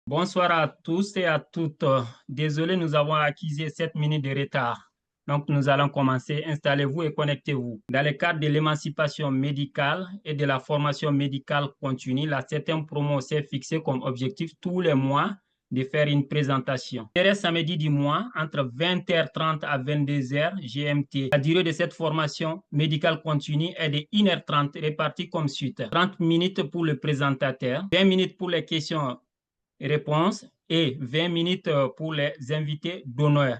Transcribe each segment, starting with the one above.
Bonsoir à tous et à toutes. Désolé, nous avons acquis 7 minutes de retard. Donc, nous allons commencer. Installez-vous et connectez-vous. Dans le cadre de l'émancipation médicale et de la formation médicale continue, la 7e promo s'est fixée comme objectif tous les mois de faire une présentation. Le samedi du mois, entre 20h30 à 22h GMT. La durée de cette formation médicale continue est de 1h30 répartie comme suite. 30 minutes pour le présentateur, 20 minutes pour les questions réponses et 20 minutes pour les invités d'honneur.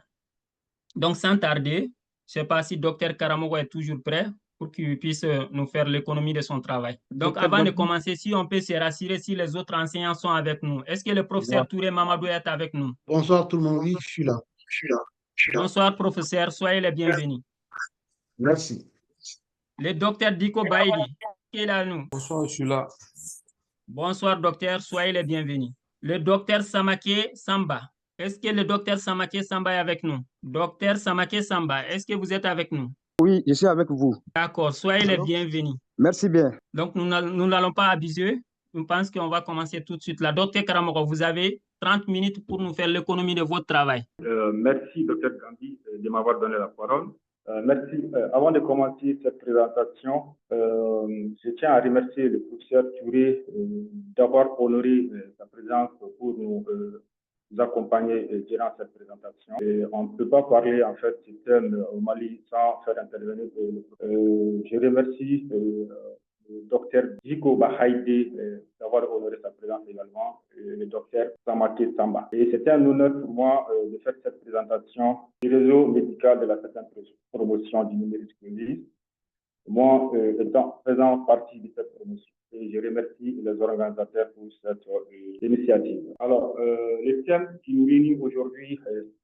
Donc, sans tarder, je ne sais pas si Dr Karamogo est toujours prêt pour qu'il puisse nous faire l'économie de son travail. Donc, avant de commencer, si on peut se rassurer si les autres enseignants sont avec nous. Est-ce que le professeur Touré Mamadou est avec nous? Bonsoir tout le monde, oui, je suis là. Bonsoir, professeur. Soyez les bienvenus. Merci. Le docteur Diko Baïdi, qui est là nous? Bonsoir, je suis là. Bonsoir, docteur. Soyez les bienvenus. Le docteur Samake Samba. Est-ce que le docteur Samake Samba est avec nous? Docteur Samake Samba, est-ce que vous êtes avec nous? Oui, je suis avec vous. D'accord, soyez les bienvenus. Merci bien. Donc, nous n'allons pas abuser. Je pense qu'on va commencer tout de suite. La docteur Karamoko, vous avez 30 minutes pour nous faire l'économie de votre travail. Merci, docteur Gandhi, de m'avoir donné la parole. Merci. Avant de commencer cette présentation, je tiens à remercier le professeur Touré d'avoir honoré sa présence pour nous accompagner durant cette présentation. Et on ne peut pas parler en fait du thème au Mali sans faire intervenir. Je remercie le docteur Diko Bahaïdé d'avoir honoré sa présence également, le docteur Samake Samba. Et c'était un honneur pour moi de faire cette présentation du réseau médical de la 7e promotion du numérique scolaire. Moi, étant faisant partie de cette promotion. Et je remercie les organisateurs pour cette initiative. Alors, le thème qui nous réunit aujourd'hui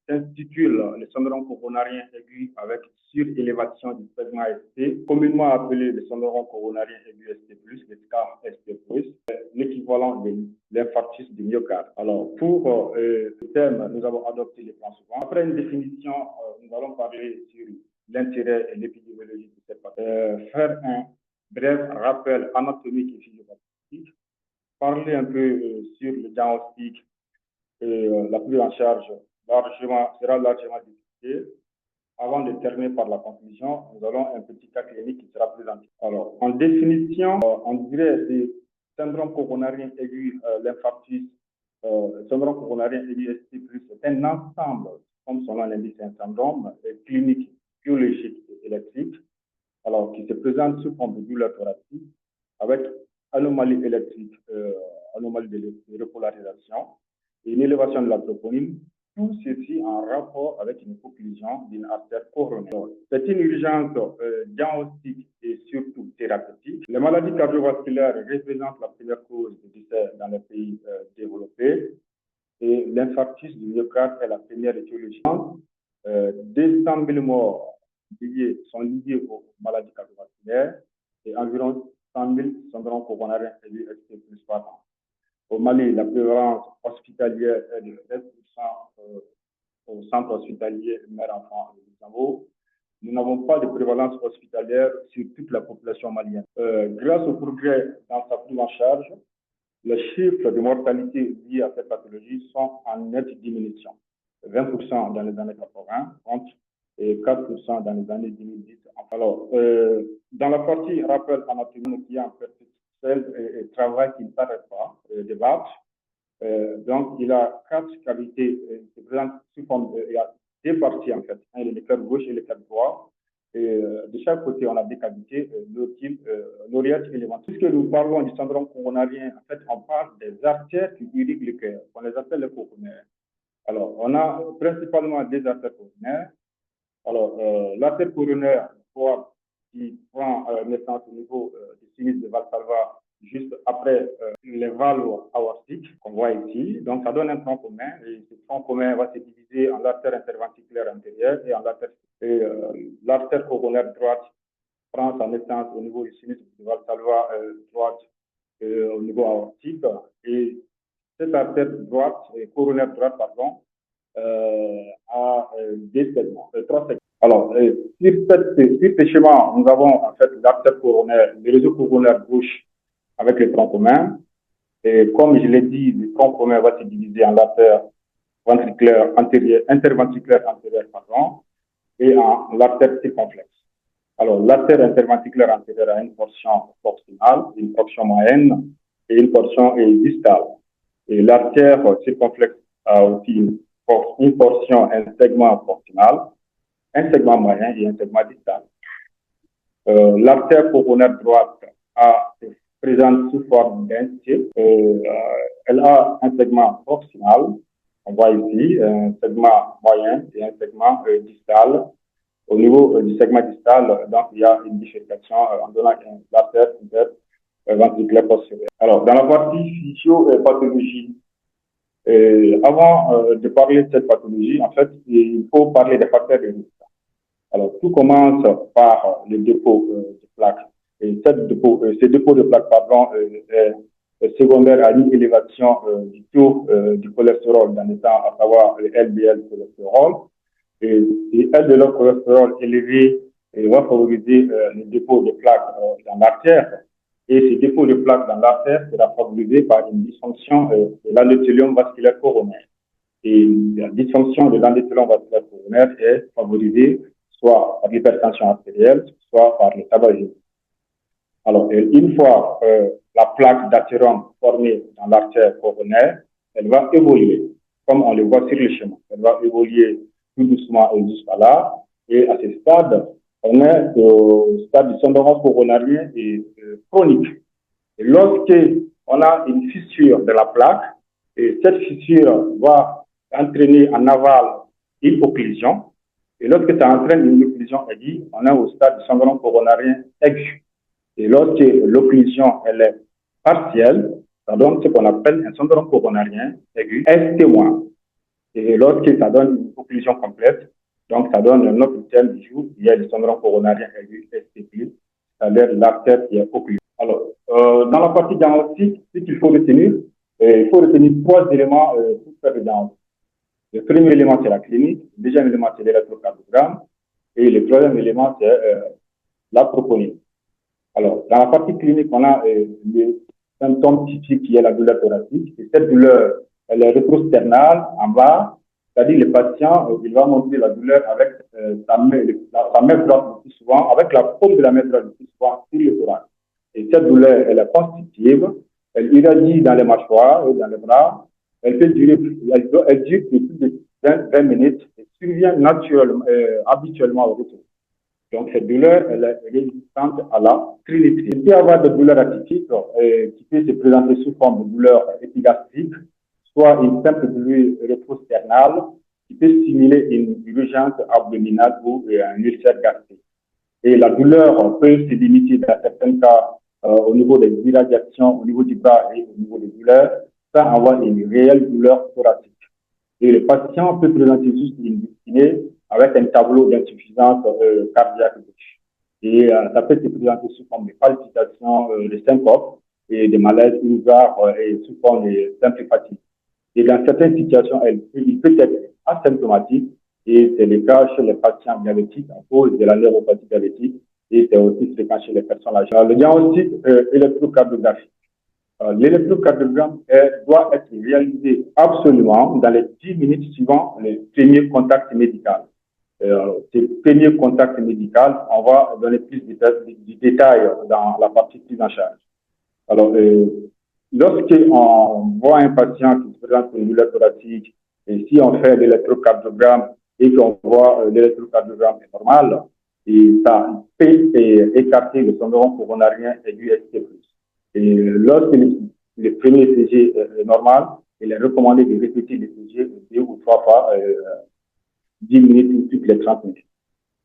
s'intitule le syndrome coronarien aigu avec surélévation du segment ST, communément appelé le syndrome coronarien aigu ST+, le SCAR ST+, l'équivalent de l'infarctus du myocarde. Alors, pour le thème, nous avons adopté les plans suivants. Après une définition, nous allons parler sur l'intérêt et l'épidémiologie de cette pathologie, faire un bref rappel anatomique et physiologique, parler un peu sur le diagnostic et la prise en charge sera largement discutée. Avant de terminer par la conclusion, nous allons un petit cas clinique qui sera présenté. Alors, en définition, on dirait que syndrome coronarien aigu, l'infarctus, syndrome coronarien aigu ST+, c'est un ensemble, comme son nom l'indique, un syndrome clinique, biologique et électrique, alors qui se présente sous forme de douleur thoracique avec anomalie électrique, anomalie de repolarisation et une élévation de la troponine, tout ceci en rapport avec une occlusion d'une artère coronaire. C'est une urgence diagnostique et surtout thérapeutique. Les maladies cardiovasculaires représentent la première cause de décès dans les pays développés et l'infarctus du myocarde est la première étiologie. 200 000 morts sont liés aux maladies cardiovasculaires et environ 100 000 syndromes coronariens aigus ST+ par an. Au Mali, la prévalence hospitalière est de 7% au centre hospitalier mère-enfant de Luxembourg. Nous n'avons pas de prévalence hospitalière sur toute la population malienne. Grâce au progrès dans sa prise en charge, les chiffres de mortalité liés à cette pathologie sont en nette diminution. 20% dans les années 80, et 4% dans les années 2010. Alors, dans la partie rappel anatomique, il y a un petit travail qui ne s'arrête pas de battre. Donc, il a 4 cavités qui présentent sous forme il y a 2 parties en fait, le cœur gauche et le cœur droit. Et de chaque côté, on a 2 cavités, l'oreillette et le ventre. Puisque nous parlons du syndrome coronarien, en fait, on parle des artères qui irriguent le cœur. On les appelle les coronaires. Alors, on a principalement 2 artères coronaires. Alors, l'artère coronaire droite qui prend naissance au niveau du sinus de Valsalva juste après les valves aortiques qu'on voit ici. Donc, ça donne un tronc commun et ce tronc commun va se diviser en l'artère interventriculaire antérieure et en l'artère coronaire droite prend sa naissance au niveau du sinus de Valsalva droite au niveau aortique et cette artère droite, coronaire droite, pardon, à 2 segments, 3 segments. Alors, sur ce schéma, nous avons en fait l'artère coronaire, le réseau coronaire gauche avec le tronc commun, Et comme je l'ai dit, le tronc commun va se diviser en l'artère ventriculaire antérieure, interventriculaire antérieure, pardon, et en l'artère circonflexe. Alors, l'artère interventriculaire antérieure a une portion proximale, une portion moyenne et une portion distale. Et l'artère circonflexe a aussi une portion, un segment proximal, un segment moyen et un segment distal. L'artère coronaire droite est présente sous forme d'un C. Elle a un segment proximal, on voit ici, un segment moyen et un segment distal. Au niveau du segment distal, donc, il y a une bifurcation en donnant l'artère ventriculaire postérieure. Alors, dans la partie physio-pathologie, avant de parler de cette pathologie, en fait, il faut parler des facteurs de risque. Alors, tout commence par le dépôt de plaques. Et ce dépôt de plaques, pardon, est secondaire à une élévation du taux du cholestérol dans le temps, à savoir le LDL cholestérol. Et LDL cholestérol élevé va favoriser le dépôt de plaques dans l'artère. Et ce dépôt de plaques dans l'artère sera favorisé par une dysfonction de l'endothélium vasculaire coronaire. Et la dysfonction de l'endothélium vasculaire coronaire est favorisée soit par l'hypertension artérielle, soit par le tabagisme. Alors, une fois la plaque d'athérome formée dans l'artère coronaire, elle va évoluer, comme on le voit sur le schéma. Elle va évoluer tout doucement et jusqu'à là. Et à ce stade, on est au stade du syndrome coronarien et chronique. Et lorsqu'on a une fissure de la plaque, et cette fissure va entraîner en aval une occlusion. Et lorsque ça entraîne une occlusion aiguë, on est au stade du syndrome coronarien aigu. Et lorsque l'occlusion elle est partielle, ça donne ce qu'on appelle un syndrome coronarien aigu ST-. Et lorsque ça donne une occlusion complète, donc ça donne un autre terme du jour, il y a le syndrome coronarien aigu ST+, c'est-à-dire l'artère qui est occlusée. Alors, dans la partie diagnostique, ce qu'il faut retenir, il faut retenir 3 éléments pour faire le diagnostic. Le premier élément, c'est la clinique. Le deuxième élément, c'est l'électrocardiogramme. Et le troisième élément, c'est la troponine. Alors, dans la partie clinique, on a les symptômes typiques qui est la douleur thoracique. Et cette douleur, elle est rétrosternale en bas. C'est-à-dire, le patient, il va montrer la douleur avec sa main droite le plus souvent, avec la paume de la main droite le plus souvent sur le thorax. Et cette douleur, elle est constitutive. Elle irradie dans les mâchoires et dans les bras. Elle peut durer, elle dure plus de 20 minutes et survient naturellement, habituellement au retour. Donc, cette douleur, elle est résistante à la trinitrie. Il peut y avoir des douleurs atypiques qui peuvent se présenter sous forme de douleur épigastrique, soit une simple douleur rétrosternale qui peut stimuler une urgence abdominale ou un ulcère gastrique. Et la douleur peut se limiter dans certains cas au niveau des irradiations, au niveau du bras et au niveau des douleurs, sans avoir une réelle douleur thoracique. Et le patient peut présenter juste une dyspnée avec un tableau d'insuffisance cardiaque. Et ça peut se présenter sous forme de palpitations, de syncope et de malaises ouvert et sous forme de simple fatigue. Et dans certaines situations, il peut être asymptomatique et c'est le cas chez les patients diabétiques à cause de la neuropathie diabétique et c'est aussi fréquent chez les personnes âgées. Le diagnostic électrocardiographique. L'électrocardiogramme doit être réalisé absolument dans les 10 minutes suivant le premier contact médical. Ces premiers contacts médicaux, on va donner plus de détails dans la partie prise en charge. Alors, lorsqu'on voit un patient qui se présente une douleur thoracique, et si on fait l'électrocardiogramme et qu'on voit l'électrocardiogramme est normal, et ça peut écarter le syndrome coronarien aigu ST+. Et lorsque le premier ECG est normal, il est recommandé de répéter l'ECG 2 ou 3 fois 10 minutes ou toutes les 30 minutes.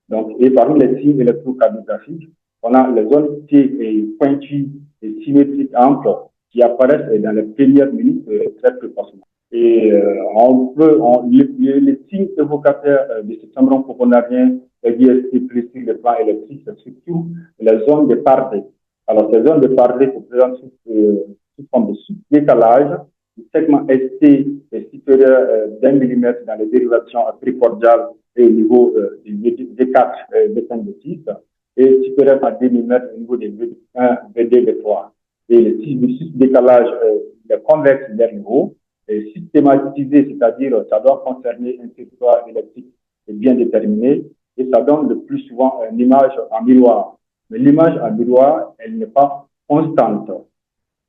Donc, et parmi les signes électrocardiographiques, on a les zones T pointues et symétriques amples qui apparaissent dans les premières minutes très précocement. Et les signes évocateurs de ce syndrome coronarien aigu ST+ sur le plan électrique, c'est surtout les zones de Pardet. Alors, ces zones de Pardet se présentent sous forme de décalage. Le segment ST est supérieur d'1 millimètre dans les dérivations précordiales et au niveau des D4, D5, D6, et supérieur à 2 millimètres au niveau des V1, V2, V3. Et le décalage est convexe vers le haut, et systématisé, c'est-à-dire ça doit concerner un territoire électrique bien déterminé, et ça donne le plus souvent une image en miroir. Mais l'image en miroir, elle n'est pas constante.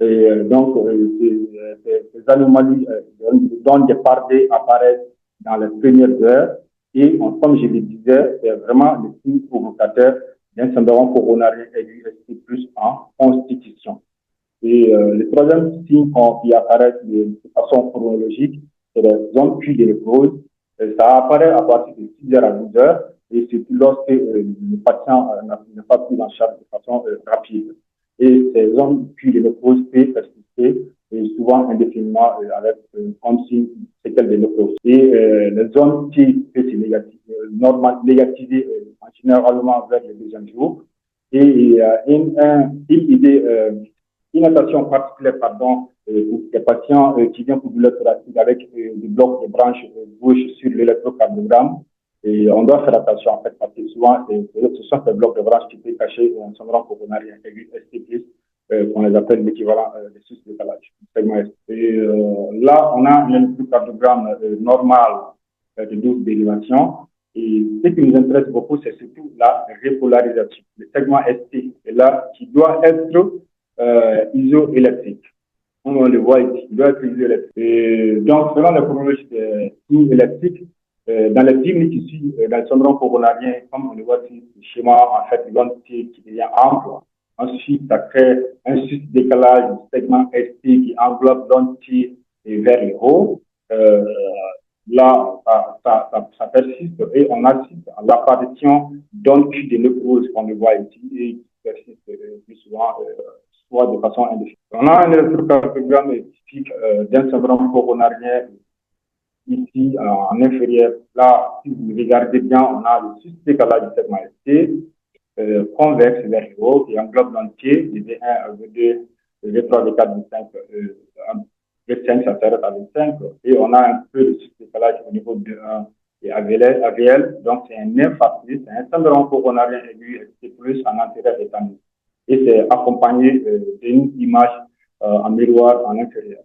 Et donc, ces anomalies dont des pardés apparaissent dans les premières heures, et comme je le disais, c'est vraiment le signe provocateur d'un syndrome coronarien aigu ST+ en constitution. Et le troisième signe qui apparaît de façon chronologique, c'est les zones puits de nécrose. Ça apparaît à partir de 6 heures à 12 heures, et c'est lorsque le patient n'est pas pris en charge de façon rapide. Et ces zones puits de nécrose peuvent persister, et souvent indéfiniment avec comme signe séquelles de nécrose. Et les zones qui peuvent se négativer généralement vers le deuxième jour. Et il y a une attention particulière pour les patients qui viennent pour douleur thoracique avec des blocs de branches gauche sur l'électrocardiogramme. Et on doit faire attention en fait parce que souvent ce sont ces blocs de branches qui peuvent cacher un syndrome coronarien aigu ST+, qu'on les appelle l'équivalent de sus-décalage. Et là, on a un électrocardiogramme normal de 12 dérivations. Et ce qui nous intéresse beaucoup, c'est surtout la repolarisation. Le segment ST est là qui doit être isoélectrique. Comme on le voit ici, il doit être isoélectrique. Et donc, selon la chronologie des signes électriques, dans les 10 minutes ici, dans le syndrome coronarien, comme on le voit ici, le schéma, en fait, l'entité qui devient ample. Ensuite, ça crée un sus-décalage du segment ST qui englobe l'entité vers le haut. Là, ça persiste et on assiste à l'apparition d'un puits de nécrose qu'on le voit ici et qui persiste plus souvent, soit de façon indéfinie. On a un électrocardiogramme typique d'un syndrome coronarien ici en inférieur. Là, si vous regardez bien, on a le sus-décalage du segment ST convexe vers le haut qui englobe l'entier, le V1, le V2, le V3, le V4, le V5, V5, ça s'arrête à V5, et on a un peu de sus-décalage au niveau de 1 et AVL, donc c'est un infarctus, c'est un syndrome coronarien aigu ST+ en antérieur étendue. Et c'est accompagné d'une image en miroir en inférieur.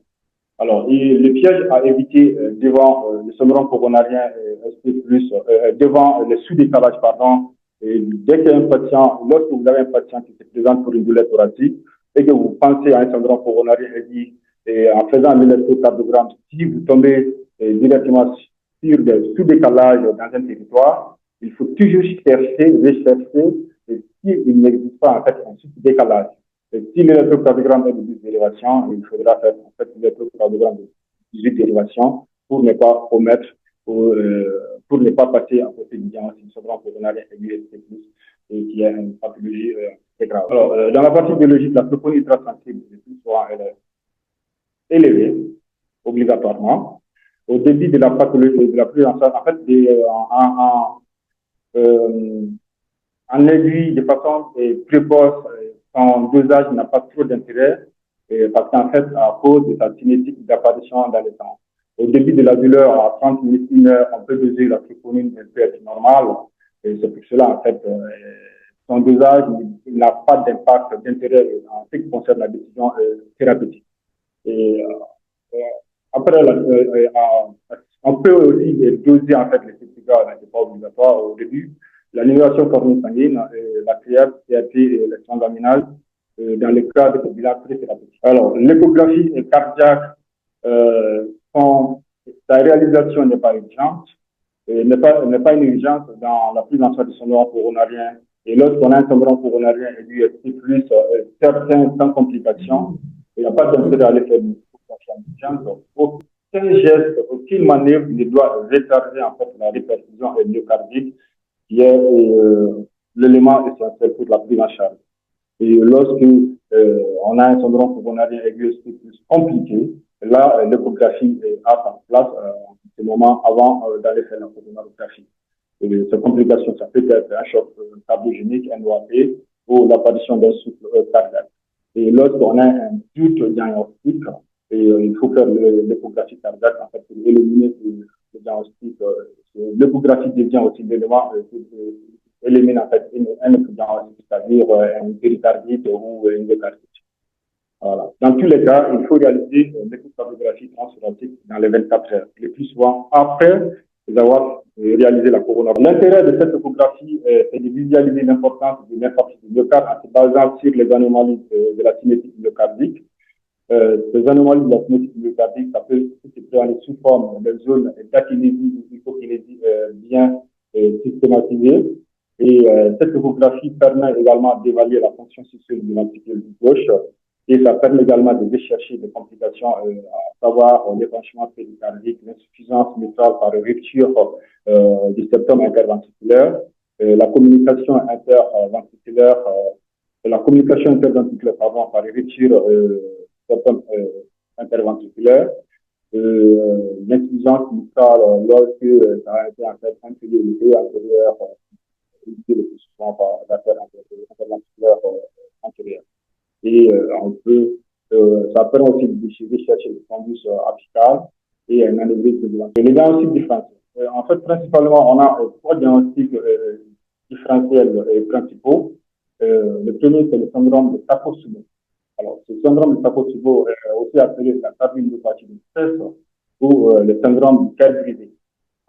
Alors, le piège à éviter devant le syndrome coronarien ST+, devant le sous-décalage, pardon, et dès qu'un patient, lorsque vous avez un patient qui se présente pour une douleur thoracique et que vous pensez à un syndrome coronarien aigu, et en faisant l'électrocardiogramme, si vous tombez directement sur des sous-décalages dans un territoire, il faut toujours rechercher, et s'il n'existe pas en fait un sous-décalage. Et si l'électrocardiogramme est de 10 dérivations, il faudra faire en fait l'électrocardiogramme de 18 dérivations pour ne pas omettre, pour ne pas passer à côté du diagnostic du syndrome coronarien aigu ST+, et qui est une pathologie très grave. Alors, dans la partie biologique, la troponine ultrasensible est plus souvent élevé, obligatoirement. Au début de la pathologie, de la prise en charge, en fait, en aiguille, de façon précoce, son dosage n'a pas trop d'intérêt, parce qu'en fait, à cause de sa cinétique d'apparition dans le temps. Au début de la douleur, à 30 minutes, 1 heure, on peut doser la troponine, elle peut être normale, et c'est pour cela, en fait, son dosage n'a pas d'impact, d'intérêt en ce qui concerne la décision thérapeutique. Et après, on peut aussi doser en fait les certificats, c'est pas obligatoire au début. L'annulation cornée sanguine, la CRP et les transluminales dans le cadre de bilan pré-thérapeutique. Alors, l'échographie cardiaque, sa réalisation n'est pas urgente, n'est pas une urgence dans la prise en charge du syndrome coronarien. Et lorsqu'on a un syndrome coronarien aigu ST+, certains sans complications, il n'y a pas d'intérêt à aller faire une échographie. Aucun geste, aucune manœuvre ne doit retarder en fait la réperfusion myocardique, qui est l'élément essentiel pour la prise en charge. Et lorsque on a un syndrome coronarien aigu ST+ compliqué, là, l'échographie a sa place en ce moment avant d'aller faire la coronarographie. Et ces complications, ça peut être un choc cardiogénique, un OAP, ou l'apparition d'un souffle cardiaque. Et lorsqu'on a un doute diagnostique, il faut faire l'échographie cardiaque en fait, pour éliminer le diagnostic. L'échographie devient aussi l'élément pour éliminer en fait un diagnostic, c'est-à-dire une péricardite ou une myocarditis. Voilà. Dans tous les cas, il faut réaliser l'échocardiographie transthoracique dans les 24 heures, le plus souvent après avoir réalisé la coronarie. L'intérêt de cette échographie, c'est de visualiser l'importance de l'infarctus du myocarde en se basant sur les anomalies de la cinétique myocardique. Ces anomalies de la cinétique myocardique, ça peut se présenter sous forme de zones d'akinésie ou d'hypokinésie bien systématisées. Et cette échographie permet également d'évaluer la fonction sexuelle du ventricule gauche et ça permet également de rechercher des complications, à savoir l'épanchement péricardique, l'insuffisance mitrale par rupture du septum interventriculaire, la communication interventriculaire, par rupture septum interventriculaire, l'insuffisance mitrale lorsque ça a été en fait intégré le dos antérieur, le plus souvent par l'artère interventriculaire antérieure. Et on peut, ça permet aussi de rechercher le thrombus apical et un anévrisme de l'entrée. Les diagnostics différentiels. En fait, principalement, on a trois diagnostics différentiels principaux. Le premier, c'est le syndrome de Takotsubo. Alors, ce syndrome de Takotsubo est aussi appelé la cardiopathie de stress ou le syndrome du cœur brisé.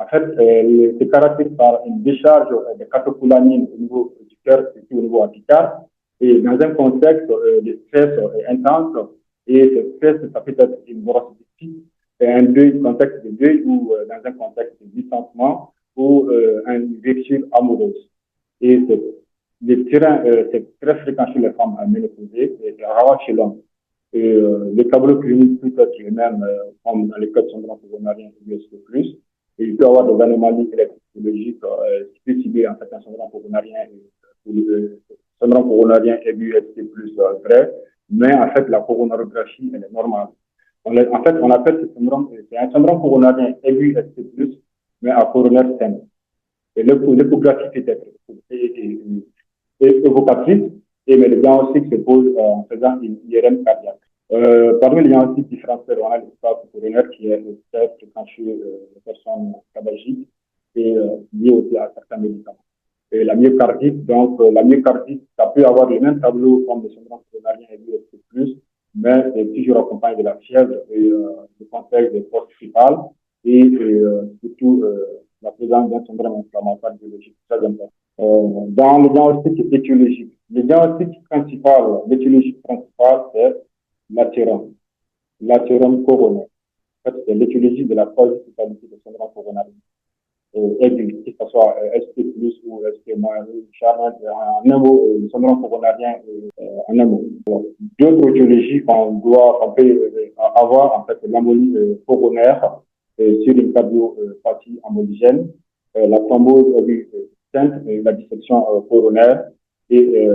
En fait, il se caractérise par une décharge de catécholamine au niveau du cœur et au niveau apical. Et dans un contexte de stress intense, et ce stress, ça peut être une grosse difficulté, un contexte de deuil ou dans un contexte de distancement ou une rupture amoureuse. Et le terrain, c'est très fréquent chez les femmes ménopausées et rare chez l'homme. Le tableau clinique peut être le même comme dans les cas de syndrome coronarien et plus. Et il peut y avoir des anomalies électrophysiologiques qui peuvent cibler en fait un syndrome coronarien syndrome coronarien aigu ST plus vrai, mais en fait la coronarographie elle est normale. En fait, on appelle ce syndrome, c'est un syndrome coronarien aigu ST plus, mais à coronaire sain. Et l'échographie peut être évocatrice, mais le diagnostic se pose en faisant une IRM cardiaque. Parmi les diagnostics différentiels, on a le stade coronaire qui est très fréquent chez les personnes tabagiques et lié aussi à certains médicaments. Et la myocardite, donc la myocardite, ça peut avoir le même tableau comme le syndrome coronarien aigu plus, mais c'est toujours accompagné de la fièvre et du contexte de force grippale et surtout la présence d'un syndrome inflammatoire biologique très important. Dans le diagnostic étiologique, le diagnostic principal, l'étiologie principale, c'est l'athérome coronaire. En fait, c'est l'étiologie de la quasi-totalité du syndrome coronarien aigu, que ce soit ST+, ou ST-, en un mot, le syndrome coronarien en un mot. D'autres étiologies qu'on peut avoir, en fait, l'embolie coronaire sur une cardiopathie emboligène, la thrombose sainte, la dissection coronaire et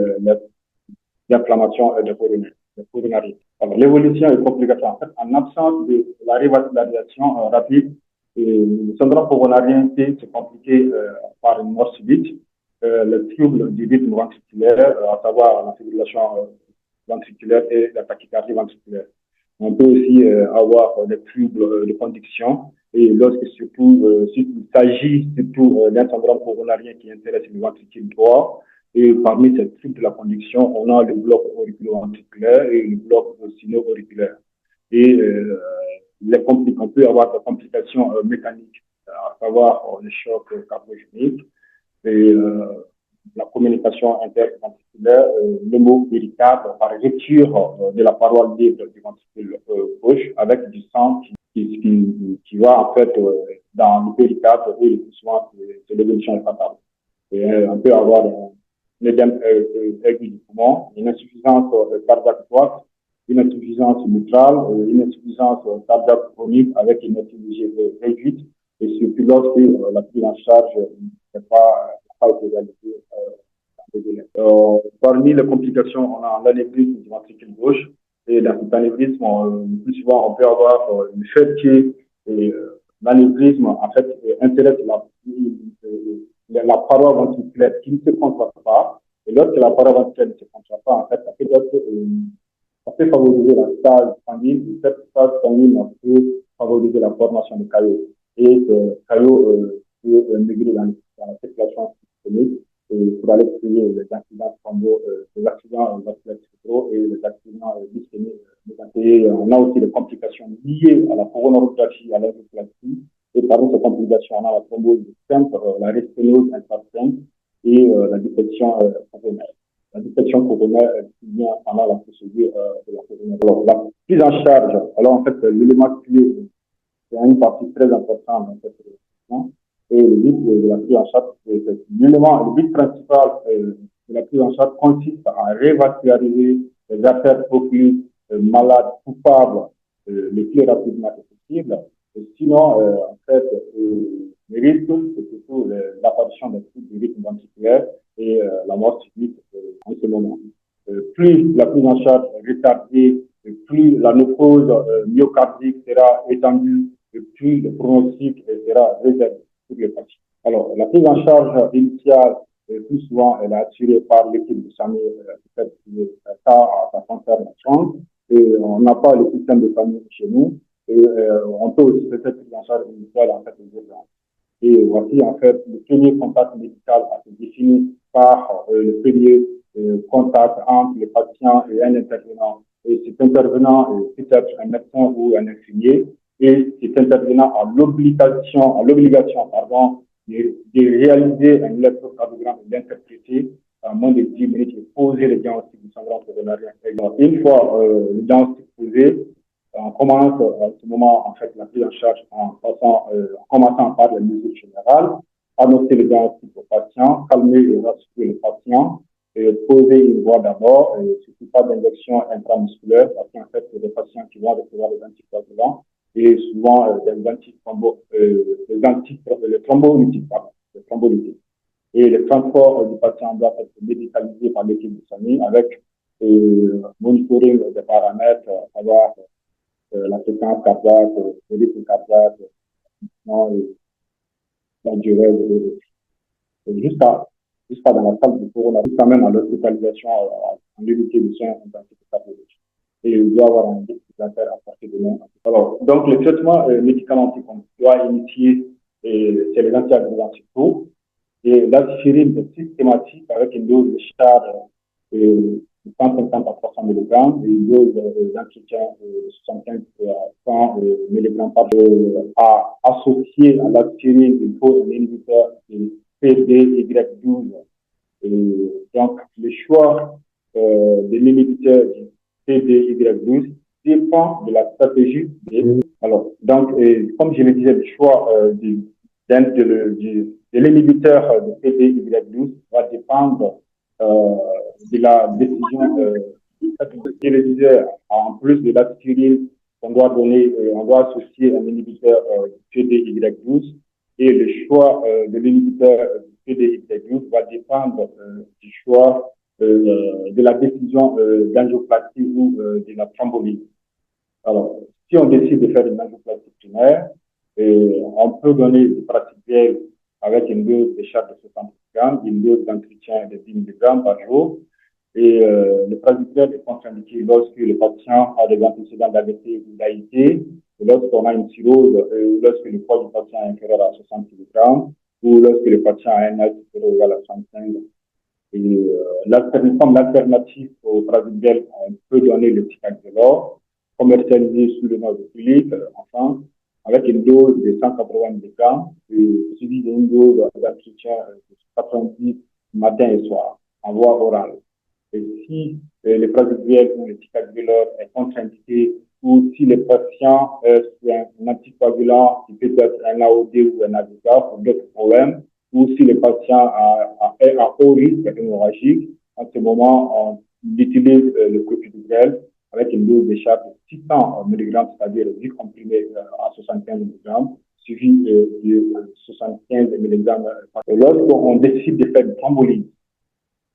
l'inflammation des coronaries. Alors, l'évolution est complication. En fait, en absence de la revascularisation rapide, le syndrome coronarien peut se compliquer par une mort subite, le trouble du rythme ventriculaire, à savoir la fibrillation ventriculaire et la tachycardie ventriculaire. On peut aussi avoir des troubles de conduction et lorsque surtout, s'il s'agit surtout d'un syndrome coronarien qui intéresse le ventricule droit, et parmi ces troubles de la conduction, on a le bloc auriculo-ventriculaire et le bloc sino-auriculaire. Et on peut avoir des complications mécaniques, à savoir le choc cardiogénique et la communication interventriculaire, le mot péricarde par rupture de la paroi libre du ventricule gauche avec du sang qui va en fait dans le péricarde et le plus souvent c'est l'évolution fatale. Et on peut avoir un édème aigu du poumon, une insuffisance cardiaque forte, une insuffisance mitrale, une insuffisance cardiaque chronique avec une étymologie réduite et surtout lorsque la prise en charge n'est pas été réalisée dans les délais. Parmi les complications, on a l'anévrisme du ventricule gauche et dans cet anévrisme, le plus souvent, on peut avoir le fait que l'anévrisme en fait intéresse la paroi ventriculaire qui ne se contracte pas. Et lorsque la paroi ventriculaire ne se contracte pas, en fait, ça peut favoriser la stase sanguine. Et cette stase sanguine peut favoriser la formation de caillots. Et ce caillot peut migrer dans la circulation systémique et pour aller créer les accidents vasculaires cholestérol et les accidents glycémiques. Et on a aussi des complications liées à la coronarographie, à l'angioplastie. Et parmi ces complications, on a la thrombose simple, la résténose intrasimple et la dissection coronaire. La dissection coronaire qui vient pendant la procédure de la coronaire. Alors, la prise en charge, alors en fait, l'élément clé, c'est une partie très importante dans cette réflexion. Et le but de la prise en charge, le but principal de la prise en charge consiste à révasculariser les artères oculaires malades coupables le plus rapidement possible. Et sinon, en fait, les risques, c'est surtout l'apparition d'un trouble du rythme ventriculaire et la mort subite en ce moment. Plus la prise en charge est retardée, plus la nécrose myocardique sera étendue, plus le pronostic sera réservé pour les patients. Alors, la prise en charge initiale, plus souvent, elle est assurée par l'équipe de santé, ça concerne la chance. Et on n'a pas le système de famille chez nous. Et on peut aussi faire cette prise en charge initiale en fait aux urgences. Et voici en fait le premier contact médical à se définir par le premier contact entre le patient et un intervenant. Et cet intervenant est peut-être un médecin ou un infirmier. Et cet intervenant a l'obligation, de réaliser un électrocardiogramme et d'interpréter en moins de 10 minutes et poser le diagnostic du syndrome coronarien. Une fois le diagnostic posé, on commence à ce moment, en fait, la prise en charge en commençant par les mesures générales, annoncer le diagnostic au patient, calmer et rassurer le patient, et poser une voie d'abord, surtout pas d'injection intramusculaire, parce qu'en fait, c'est des patients qui vont recevoir des anticoagulants et souvent les thrombolytiques. Et le transport du patient doit être médicalisé par l'équipe de famille avec monitoring des paramètres, à savoir la séquence cardiaque, le rythme cardiaque, la durée jusqu'à dans la salle de corona, jusqu'à même à l'hospitalisation en unité de soins intensifs cardiologiques. Et il doit y avoir un défibrillateur à partir de là. Alors, donc le traitement médicamentique qu'on doit initier, c'est les antiagrégants surtout. Et l'aspirine est systématique avec une dose de charge de 150 à 300 mg et une dose d'entretien de 75 à 100 mg par jour. À associer à l'aspirine, il faut un inhibiteur de PDY12. Donc, le choix de l'inhibiteur du PDY12 dépend de la stratégie. Alors, donc, comme je le disais, le choix de l'inhibiteur de PDY12 va dépendre de la décision. Je le disais, en plus de l'aspirine, on doit associer un inhibiteur de PDY12 et le choix de l'inhibiteur de PDY12 va dépendre du choix de la décision d'angioplastie ou de la thrombolyse. Alors, si on décide de faire une angioplastie primaire, on peut donner des pratiquels avec une dose de charge de 60 mg, une dose d'entretien de 10 mg par jour. Et le pratiquel est contre-indiqué lorsque le patient a des antécédents d'AVC ou d'AIT, lorsqu'on a une cirrhose, lorsque le poids du patient est inférieur à 60 kg, ou lorsque le patient a un âge supérieur à 65 ans. Et comme l'alternative au pratiquel, on peut donner le ticagrelor, commercialisé sous le nom de Philippe en France, avec une dose de 180 mg, suivi d'une dose d'entretien de 90 matin et soir, en voie orale. Et si le prasugrel ou le ticagrelor est contre-indiqué, ou si le patient est sur un anticoagulant qui peut être un AOD ou un AVK pour d'autres problèmes, ou si le patient est à haut risque hémorragique, en ce moment, on utilise le clopidogrel avec une dose de charge de 600 mg, c'est-à-dire 10 comprimés à 75 mg, suivi de 75 mg. Lorsqu'on décide de faire une thrombolyse,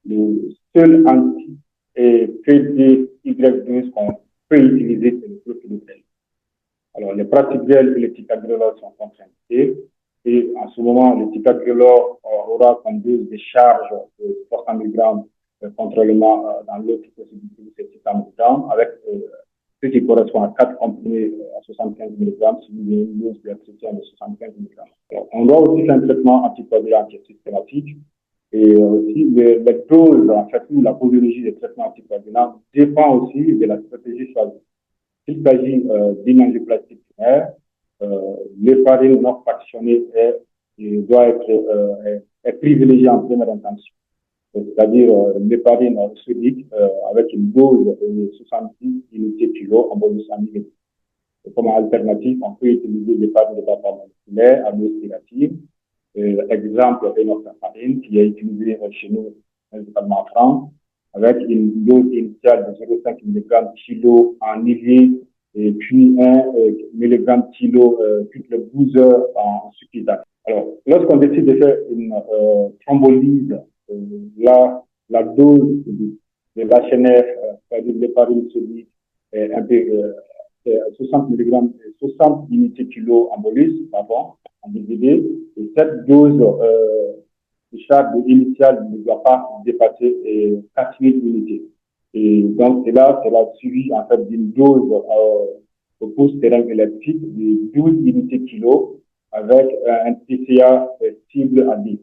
le seul anti-PDY12 qu'on peut utiliser, c'est le clopidogrel. Alors, les prasugrel et le ticagrelor sont contre-indiqués. Et en ce moment, le ticagrelor aura comme dose de charge de 300 mg contrairement dans l'autre possibilité, c'est 600 mg, avec ce qui correspond à 4 comprimés à 75 mg, suivi d'une dose d'entretien de 75 mg. Alors, on doit aussi faire un traitement anticoagulant qui est systématique. Et aussi, les doses, en fait, ou la posologie des traitements anticoagulants dépend aussi de la stratégie choisie. S'il s'agit d'une angioplastie primaire, l'héparine non fractionnée doit être est privilégiée en première intention. C'est-à-dire l'héparine sodique avec une dose de 70 unités kilo en bolus sanguin. Comme alternative, on peut utiliser l'héparine de base moléculaire à dose négative. Exemple, enoxaparine qui est utilisé chez nous, principalement en France, avec une dose initiale de 0,5 mg kilo en IV et puis 1 mg kilo toutes les 12 heures en suffisance. Alors, lorsqu'on décide de faire une thrombolyse, la dose de l'HNF, c'est-à-dire l'héparine sodique, est un peu 60 mg, 60 unités kilo en bolus, pardon, en DVD. Et cette dose de charge initiale ne doit pas dépasser 4000 unités. Et donc, c'est là suivi en fait d'une dose au post-terrain électrique de 12 unités kilo avec un TCA cible à 10.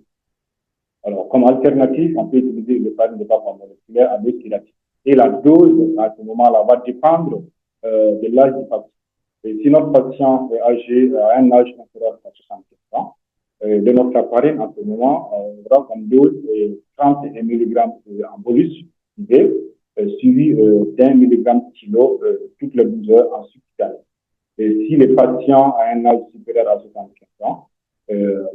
Alors, comme alternative, on peut utiliser l'héparine de base moléculaire à dose négative. Et la dose, à ce moment-là, va dépendre de l'âge du patient. Et si notre patient est âgé à un âge inférieur à 75 ans, de notre appareil, en ce moment, on aura comme dose 30 mg en bolus, suivi d'1 mg kilo toutes les 12 heures en subcutané. Et si le patient a un âge supérieur à 75 ans,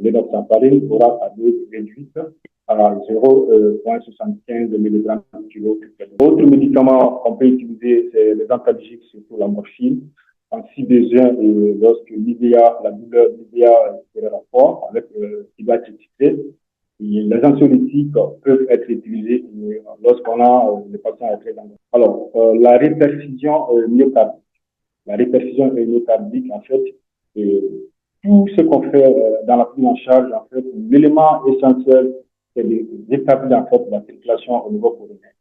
l'enoxaparine aura sa dose réduite à 0,75 mg kilo. Autre médicament qu'on peut utiliser, c'est les antalgiques, surtout la morphine. En si besoin, lorsque la douleur l'IVA est supérieure à fort, avec qui doit être titré, les anxiolytiques peuvent être utilisés lorsqu'on a le patient est très anxieux. Alors, la réperfusion myocardique. La réperfusion myocardique, en fait, tout ce qu'on fait dans la prise en charge, en fait, l'élément essentiel, c'est d'établir en fait la circulation au niveau coronaire.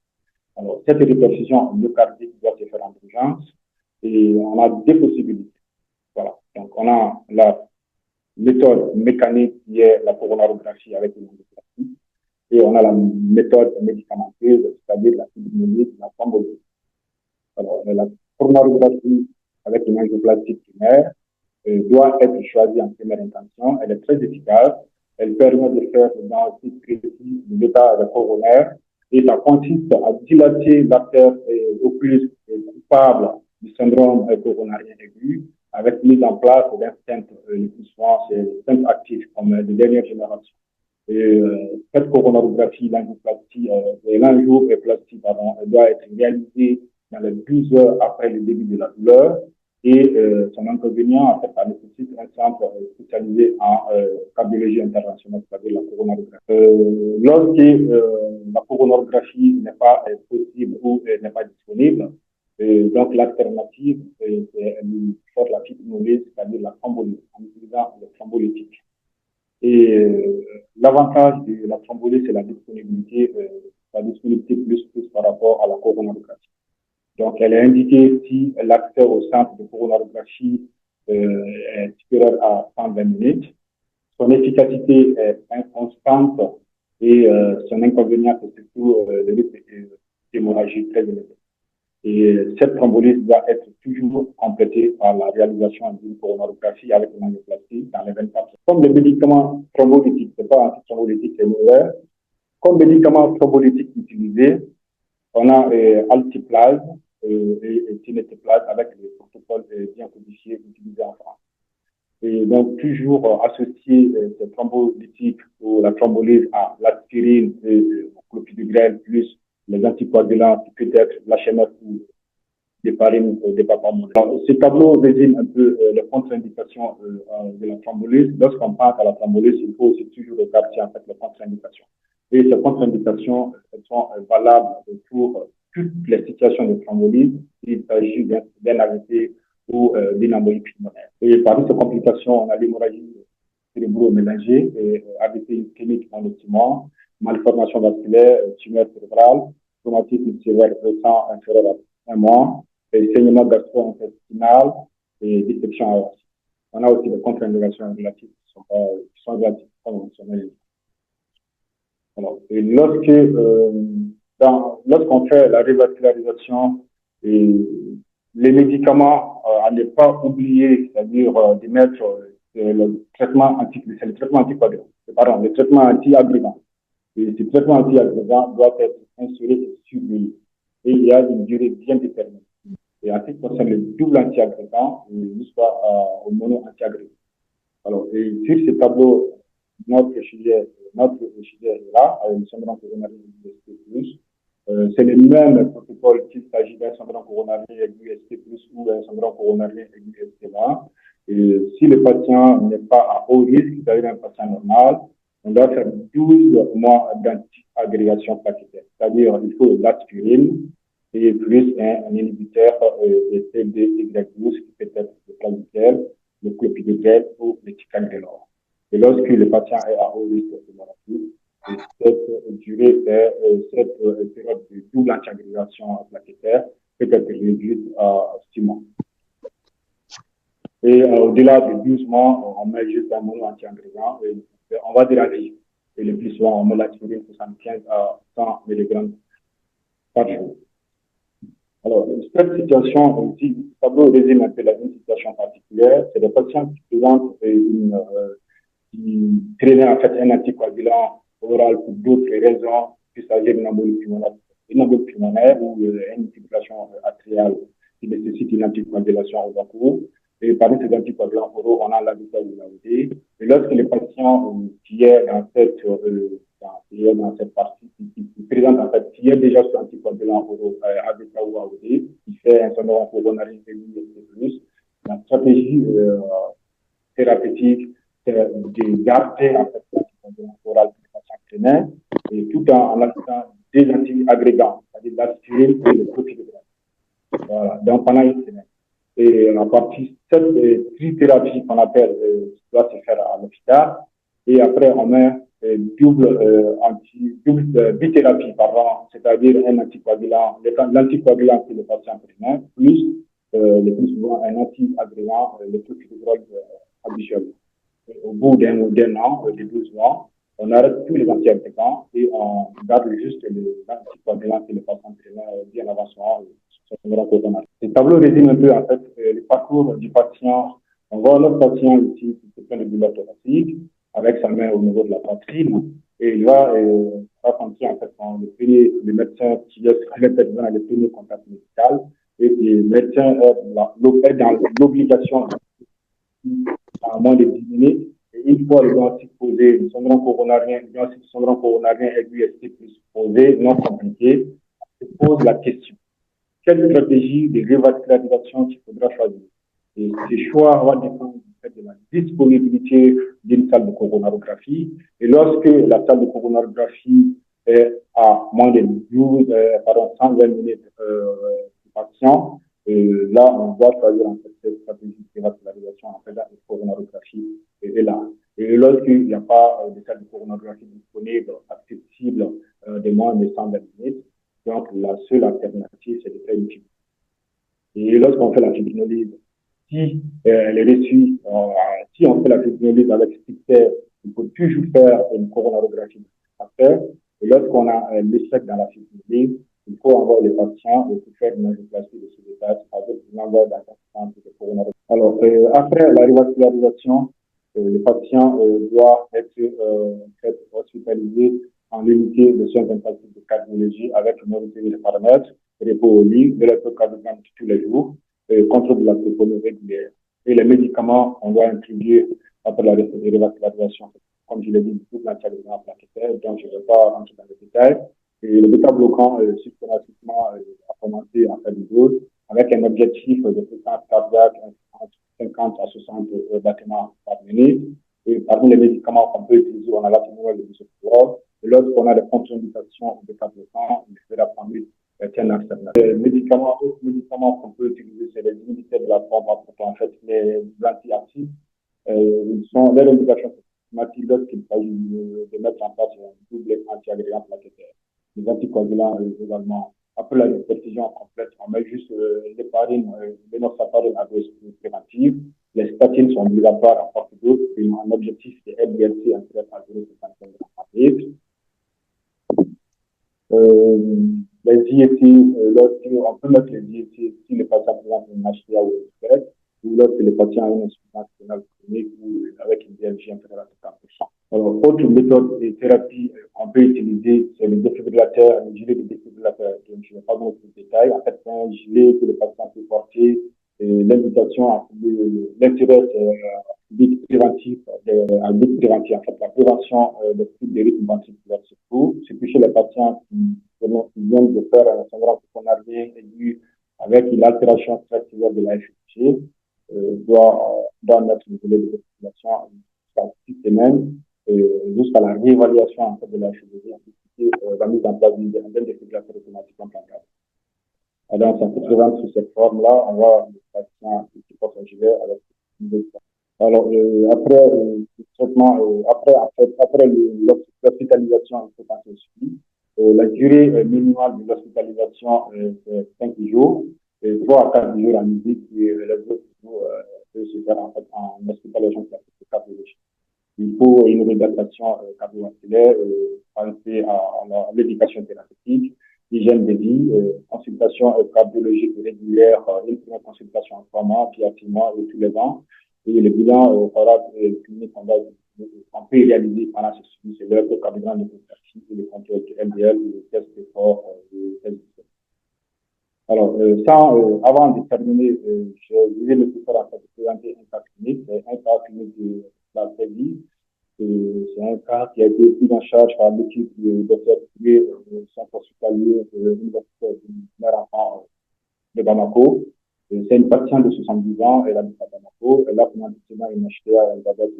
Alors, cette réperfusion myocardique doit se faire en urgence et on a deux possibilités. Voilà. Donc, on a la méthode mécanique qui est la coronarographie avec une angioplastie et on a la méthode médicamenteuse, c'est-à-dire la fibrinolyse, la thrombolyse. Alors, la coronarographie avec une angioplastie primaire doit être choisie en première intention. Elle est très efficace. Elle permet de faire le diagnostic précis de l'état coronaire et ça consiste à dilater l'artère occlusive coupable du syndrome coronarien aigu avec mise en place d'un stent, le plus souvent c'est stent actif comme de dernière génération. Et cette coronarographie, l'angioplastie, pardon, elle doit être réalisée dans les 12 heures après le début de la douleur. Et son inconvénient, en fait, ça nécessite un centre spécialisé en cardiologie internationale, c'est-à-dire la coronarographie. Lorsque la coronarographie n'est pas possible ou n'est pas disponible, donc l'alternative, c'est faire la fibrinolyse, c'est-à-dire la thrombolyse, en utilisant le thrombolytique. Et l'avantage de la thrombolyse, c'est la disponibilité plus par rapport à la coronarographie. Donc, elle est indiquée si l'accès au centre de coronarographie est supérieur à 120 minutes. Son efficacité est inconstante et son inconvénient, c'est surtout le risque d'hémorragie très élevé. Et cette thrombolyse doit être toujours complétée par la réalisation d'une coronarographie avec une angioplastie dans les 24 heures. Comme les médicaments thrombolytiques, c'est pas antithrombolytique, c'est mauvais. Comme médicaments thrombolytiques utilisés, on a altiplase et tinéteplase avec les protocoles bien codifiés utilisés en France. Et donc, toujours associer ces thrombolytiques ou la thrombolyse à l'aspirine et au clopidogrel plus les anticoagulants qui peut être l'HMF ou l'héparine ou des papamoles. Ce tableau résume un peu les contre-indications de la thrombolyse. Lorsqu'on pense à la thrombolyse, il faut aussi toujours regarder en fait les contre-indications. Et ces contre-indications, elles sont valables pour toutes les situations de thrombolyse, s'il s'agit d'un AVC ou d'une embolie pulmonaire. Et parmi ces complications, on a l'hémorragie cérébro-mélangée, AVC ischémique non estimant, malformation vasculaire, tumeur cérébrale, traumatisme sévère récent inférieur à 1 mois, saignement gastro-intestinal et dissection aortique. On a aussi des contre-indications relatives qui sont relatives conventionnelles. Alors, et lorsqu'on fait la revascularisation, et les médicaments à ne pas oublier, c'est-à-dire de mettre le traitement c'est le traitement anticoagulant, pardon, le traitement anti-agrégant. Et ce traitement anti-agrégant doit être instauré et suivi. Et il y a une durée bien déterminée. Et en ce qui concerne le double anti-agrégant, jusqu'au mono anti-agrégant. Alors, et sur ce tableau, notre sujet est là, le syndrome coronarien USP+. C'est le même protocole qu'il s'agit d'un syndrome coronarien aigu ST+, ou un syndrome coronarien aigu ST1. Et si le patient n'est pas à haut risque, c'est-à-dire un patient normal, on doit faire 12 mois d'anti-agrégation plaquettaire. C'est-à-dire, il faut l'aspirine et plus un inhibiteur de TDY12 qui peut être le plaquettaire, le clopidogrel ou le ticagrelor. Et lorsque le patient est à haut risque de maladie, cette période de double antiagrégation plaquettaire peut être réduite à 6 mois. Et au-delà de 12 mois, on met juste un mono anti-agrégant et on va déranger. Et le plus souvent, on met l'aspirine 75 à 100 mg par jour. Alors, cette situation aussi, le tableau résume un peu une situation particulière. C'est des patients qui présentent qui traînaient en fait un anticoagulant oral pour d'autres raisons, qu'il s'agit d'une embolie pulmonaire ou une fibrillation atriale qui nécessite une anticoagulation au cours. Et parmi ces anticoagulants oraux, on a l'abitabilité. Et lorsque les patients qui est dans cette partie, qui présente en fait, qui est déjà sur anticoagulant oraux, ABK ou AOD, qui fait un syndrome coronarien aigu, la stratégie thérapeutique, c'est de garder en fait l'anticoagulant oral que les patients prenaient, et tout en ajoutant des anti-agrégants, c'est-à-dire l'aspirine et le clopidogrel. Voilà, donc pendant une semaine. Et à partir de cette trithérapie qu'on appelle, doit se faire à l'hôpital. Et après, on met bithérapie, pardon, c'est-à-dire un anticoagulant, l'anticoagulant que le patient prenait, plus le plus souvent un anti-agrégant, le clopidogrel habituel. Au bout d'un an, de 12 mois, on arrête tous les anti-agrégants et on garde juste l'anticoagulant que le patient prenait bien avant son Le tableau résume un peu en fait le parcours du patient. On voit le patient ici qui se plaint de douleur thoracique avec sa main au niveau de la poitrine et il va raconter en fait quand le médecin qui est dans le premier contact médical et le médecin est dans l'obligation à moins de 10 minutes. Et une fois le diagnostic posé, le syndrome coronarien aigu ST+ posé, non compliqué, se pose la question. Quelle stratégie de revascularisation qu'il faudra choisir? Et ce choix va dépendre de la disponibilité d'une salle de coronarographie. Et lorsque la salle de coronarographie est à moins de 120 minutes du patient, là, on doit choisir en fait cette stratégie de revascularisation en faisant une coronarographie et là. Et lorsqu'il n'y a pas de salle de coronarographie disponible, accessible de moins de 120 minutes, donc la seule alternative, c'est de faire une fibrinolyse. Et lorsqu'on fait la fibrinolyse, si elle est reçue, si on fait la fibrinolyse avec Spitzer, il faut toujours faire une coronarographie après. Et lorsqu'on a l'échec dans la fibrinolyse, il faut envoyer les patients pour faire une angioplastie de sous-étage avec une envoi d'interférence de coronarographie. Alors, après la revascularisation, le patient doit être hospitalisé en unité de soins intensifs de cardiologie avec une unité de paramètres, repos au lit, de l'électrocardiogramme tous les jours, contrôle de la glycémie régulière. Et les médicaments, on doit inclure après la revascularisation, comme je l'ai dit, toute l'antiagrégant plaquettaire, donc je ne vais pas rentrer dans les détails. Et le bêta-bloquant, systématiquement, a commencé à faire des doses avec un objectif de fréquence cardiaque entre 50 à 60 battements par minute. Et parmi les médicaments qu'on peut utiliser, on a l'aténolol et le bisoprolol. Et lorsqu'on a des contre-indications de bêta-bloquants, il faudra prendre un alternatif. Les autres médicaments qu'on peut utiliser, c'est les inhibiteurs de la pompe à proton, en fait, les antiactifs. Ils sont les indications systématiques lorsqu'il s'agit de mettre en place un double anti-agrégant plaquettaire. Les anticoagulants également. Après la perfusion complète, on met juste l'héparine, l'enoxaparine à dose préventive. Les statines sont obligatoires à partir d'autres. Et un objectif de LDLC intérêt à 0,55 g par litre. Les IET, on peut mettre les IET si le patient présente une HTA ou une SPEC, ou lorsque le patient a une insuffisance rénale chronique ou avec une DLG inférieure à 50%. Alors, autre méthode de thérapie qu'on peut utiliser, c'est le défibrillateur, le gilet de défibrillateur. Donc, je ne vais pas donner plus de détails. En fait, c'est un gilet que le patient peut porter. L'indication, l'intérêt, c'est but préventif, un but préventif. En fait, la prévention des troubles de rythme ventriculaire, surtout chez les patients qui viennent de faire un syndrome coronarien aigu avec une altération très sévère de la FIG, doit mettre une délai de vaccination jusqu'à 6 semaines, jusqu'à la réévaluation en fait, de la FIG, la mise en place d'un défibrillateur automatique implantable. Alors, ça se présente sous cette forme-là, on voit le patient qui porte un gilet avec une. Alors, après le traitement, après l'hospitalisation, il faut passer suivi. La durée minimale de l'hospitalisation, c'est 5 jours, 3 à 4 jours en musique, et les autres jours peut se faire en fait en hospitalisation classique cardiologique. Il faut une réadaptation cardiovasculaire, penser à l'éducation thérapeutique, hygiène de vie, consultation cardiologique régulière, une première consultation en 3 mois, puis à 6 mois et tous les ans. Et le bilan clinique qu'on peut réaliser pendant ce suivi, c'est l'électrocardiogramme de hypertrophie et le contrôle de LDL, le test d'effort, le test de. Alors, avant de terminer, je vais le faire en fait présenter un cas clinique. C'est un cas clinique de la PEVI. C'est un cas qui a été pris en charge par l'équipe de Dr. Toué, centre hospitalier de l'Université de Mère-Enfant de Bamako. C'est une patiente de 70 ans, elle habite à Bamako, elle a pour antécédent une HTA, elle diabète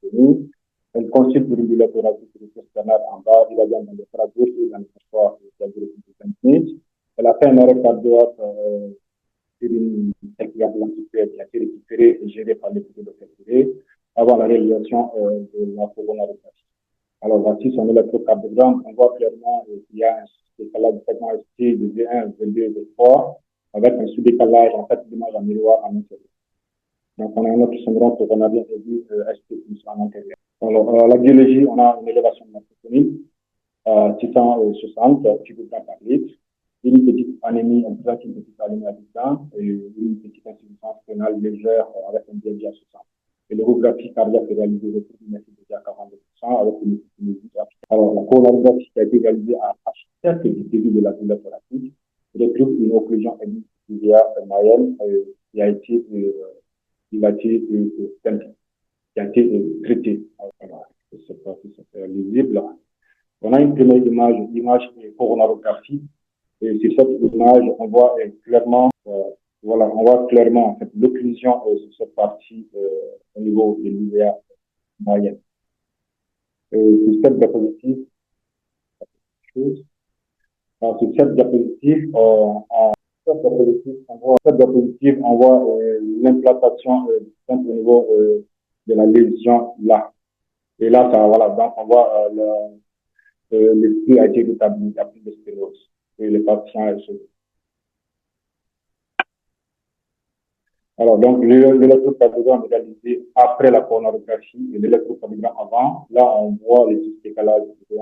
de nous. Elle consulte pour une douleur thoracique de questionnaire en bas, il a bien dans le bras gauche et dans le bras qui a duré plus de 20 minutes. Elle a fait un arrêt cardiaque sur une calculation qui a été récupérée et gérée par l'équipe de Toué avant la réalisation de la coronarographie. Alors, voici son électrocardiogramme. On voit clairement qu'il y a un décalage de segment ST de V1, V2, V3, avec un sous-décalage, en fait, d'image en miroir en intérieur. Donc, on a un autre syndrome coronarien aigu, ST plus en intérieur. Alors, la biologie, on a une élévation de la protéine, 660 picogrammes par litre, une petite anémie, une petite anémie à distance, et une petite insuffisance rénale légère avec un DLG à 60. Et l'échographie cardiaque est réalisée avec une efficacité à 42% avec une efficacité. Alors, la coronarographie qui a été réalisée à H7 du début de la douleur thoracique retrouve une occlusion épiculaire moyenne qui a été traitée. Alors, je ne sais pas si c'est lisible. On a une première image coronarographie. Et sur cette image, on voit clairement en fait l'occlusion sur cette partie au niveau de l'UVA moyenne. Sur cette diapositive, sur cette diapositive, on voit l'implantation au niveau de la lésion là. Et là, donc on voit le flux a été rétabli, il n'y a plus de sténose. Et le patient est sauvé. Alors, donc, l'électrocardiogramme est réalisé après la coronarographie et l'électrocardiogramme avant. Là, on voit les décalages de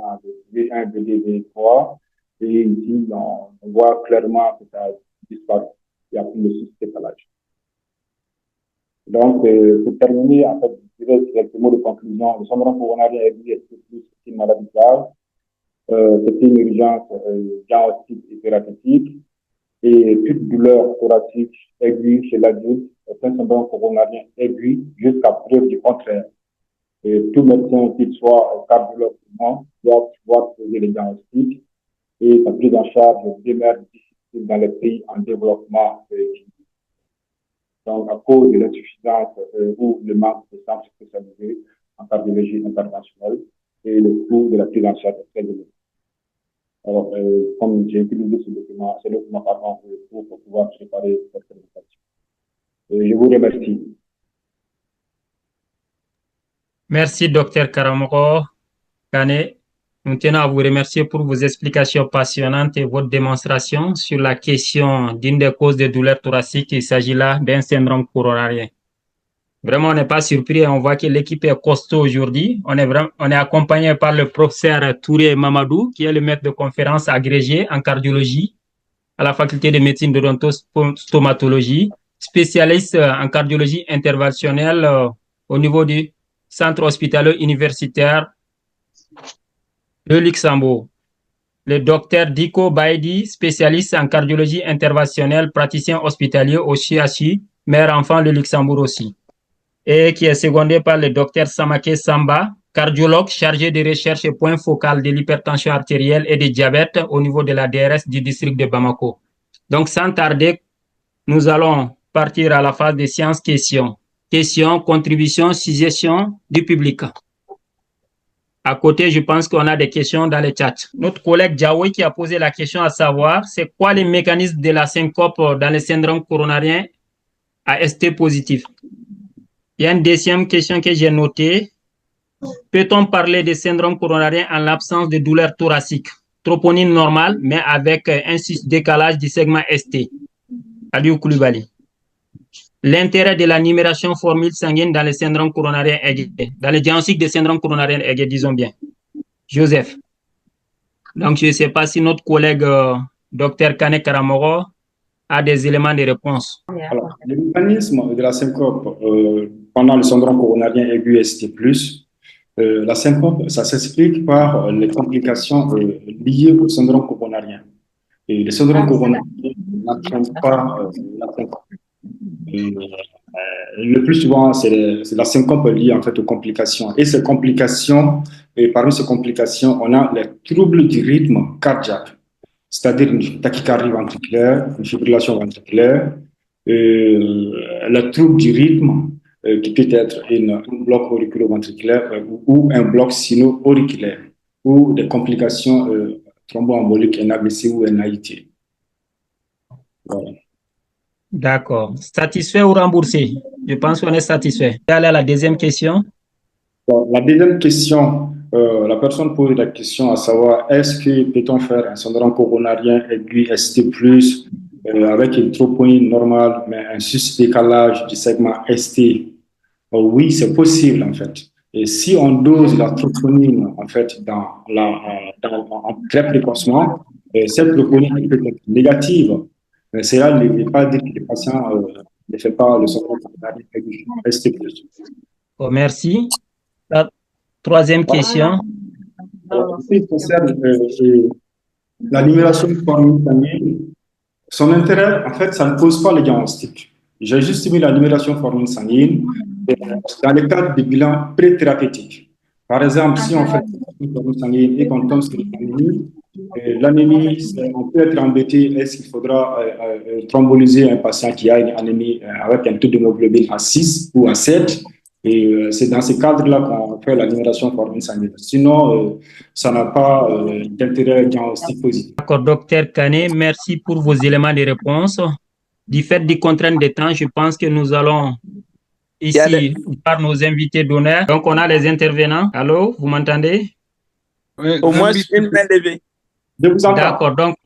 V1, V2, V3. Et ici, on voit clairement que ça a disparu. Il n'y a plus de décalage. Donc, pour terminer, en fait, je dirais quelques mots de conclusion. Le syndrome coronarien aigu est plus une maladie grave. C'est une urgence diagnostique et thérapeutique. Et toute douleur thoracique aiguë chez l'adulte est un syndrome coronarien aigu jusqu'à preuve du contraire. Et tout médecin, qu'il soit cardiologue ou non, doit pouvoir poser les diagnostics et sa prise en charge demeure difficile dans les pays en développement. Donc, à cause de l'insuffisance ou le manque de centres spécialisés en cardiologie interventionnelle et le coût de la prise en charge est très élevé. Alors, comme j'ai utilisé ce document, c'est le document pour pouvoir préparer cette présentation. Je vous remercie. Merci, Dr Karamoko Kane. Nous tenons à vous remercier pour vos explications passionnantes et votre démonstration sur la question d'une des causes des douleurs thoraciques. Il s'agit là d'un syndrome coronarien. Vraiment, on n'est pas surpris. On voit que l'équipe est costaud aujourd'hui. On est accompagné par le professeur Touré Mamadou, qui est le maître de conférence agrégé en cardiologie à la faculté de médecine d'odontostomatologie, spécialiste en cardiologie interventionnelle au niveau du centre hospitalier universitaire de Luxembourg. Le docteur Diko Baidi, spécialiste en cardiologie interventionnelle, praticien hospitalier au CHU, mère-enfant de Luxembourg aussi, et qui est secondé par le docteur Samake Samba, cardiologue chargé de recherche et point focal de l'hypertension artérielle et du diabète au niveau de la DRS du district de Bamako. Donc, sans tarder, nous allons partir à la phase des sciences-questions. Questions, contributions, suggestions du public. À côté, je pense qu'on a des questions dans le chat. Notre collègue Jaoui qui a posé la question à savoir, c'est quoi les mécanismes de la syncope dans le syndrome coronarien à ST positif? Il y a une deuxième question que j'ai notée. Peut-on parler de syndrome coronarien en l'absence de douleur thoracique? Troponine normale, mais avec un décalage du segment ST. Aliou Koulibaly. L'intérêt de la numération formule sanguine dans le syndrome coronarien aiguë, dans le diagnostic de syndrome coronarien aiguë, disons bien. Joseph. Donc, je ne sais pas si notre collègue Dr Kane Karamoro a des éléments de réponse. Alors, le mécanisme de la syncope pendant le syndrome coronarien aigu ST+, la syncope, ça s'explique par les complications liées au syndrome coronarien. Et le syndrome coronarien n'entraîne pas la syncope. Le plus souvent, c'est la syncope liée en fait aux complications. Et ces complications, et parmi ces complications, on a les troubles du rythme cardiaque, c'est-à-dire une tachycardie ventriculaire, une fibrillation ventriculaire, le trouble du rythme qui peut être un bloc auriculo-ventriculaire ou un bloc sino-auriculaire ou des complications thromboemboliques, un AVC ou un AIT. Voilà. D'accord. Satisfait ou remboursé? Je pense qu'on est satisfait. Allez à la deuxième question. Bon, la deuxième question, la personne pose la question à savoir est-ce que peut-on faire un syndrome coronarien aigu ST+, avec une troponine normale, mais un sus-décalage du segment ST? Oui, c'est possible en fait. Et si on dose la troponine en fait en très précocement, cette troponine peut être négative. Mais cela ne veut pas dire que le patient ne fait pas le syndrome coronarien aigu ST+. Oh, merci. La troisième question. En ce qui concerne la numération de formule sanguine, son intérêt, en fait, ça ne pose pas le diagnostic. J'ai juste mis la numération formule sanguine dans le cadre des bilans pré-thérapeutiques. Par exemple, si on fait une formule sanguine et qu'on tombe sur l'anémie, on peut être embêté. Est-ce qu'il faudra thromboliser un patient qui a une anémie avec un taux d'hémoglobine à 6 ou à 7? Et c'est dans ce cadre-là qu'on fait la numération formule sanguine. Sinon, ça n'a pas d'intérêt diagnostic positif. D'accord, docteur Kane, merci pour vos éléments de réponse. Du fait des contraintes de temps, je pense que nous allons ici par nos invités d'honneur. Donc, on a les intervenants. Allô, vous m'entendez? Oui, au moins une main levée. D'accord, donc,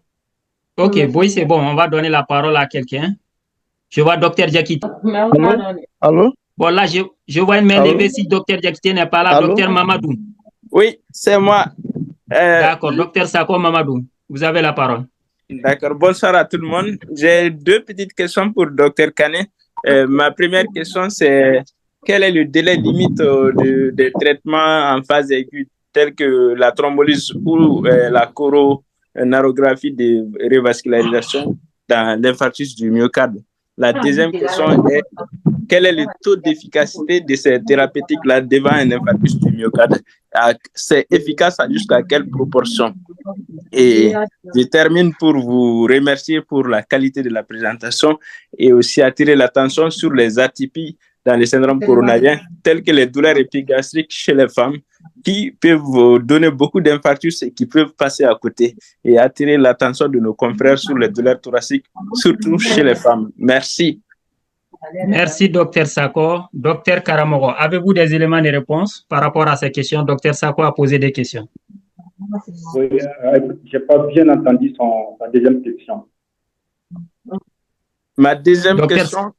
ok, oui, c'est bon, on va donner la parole à quelqu'un. Je vois docteur Diakité. Allô? Bon, là, je vois une main levée si docteur Diakité n'est pas là. Docteur Mamadou. Oui, c'est moi. D'accord, docteur Sako Mamadou, vous avez la parole. D'accord, bonsoir à tout le monde. J'ai deux petites questions pour docteur Kane. Ma première question, c'est quel est le délai limite de traitement en phase aiguë, tel que la thrombolyse ou la coronarographie de révascularisation dans l'infarctus du myocarde? La deuxième question est quel est le taux d'efficacité de ces thérapeutiques-là devant un infarctus du myocarde? C'est efficace jusqu'à quelle proportion? Et je termine pour vous remercier pour la qualité de la présentation et aussi attirer l'attention sur les atypies dans le syndrome coronarien, telles que les douleurs épigastriques chez les femmes, qui peuvent donner beaucoup d'infarctus et qui peuvent passer à côté, et attirer l'attention de nos confrères sur les douleurs thoraciques, surtout chez les femmes. Merci. Merci, docteur Sako. Docteur Karamoro, avez-vous des éléments de réponse par rapport à ces questions? Docteur Sako a posé des questions. Oui, je n'ai pas bien entendu sa deuxième question. Ma deuxième question,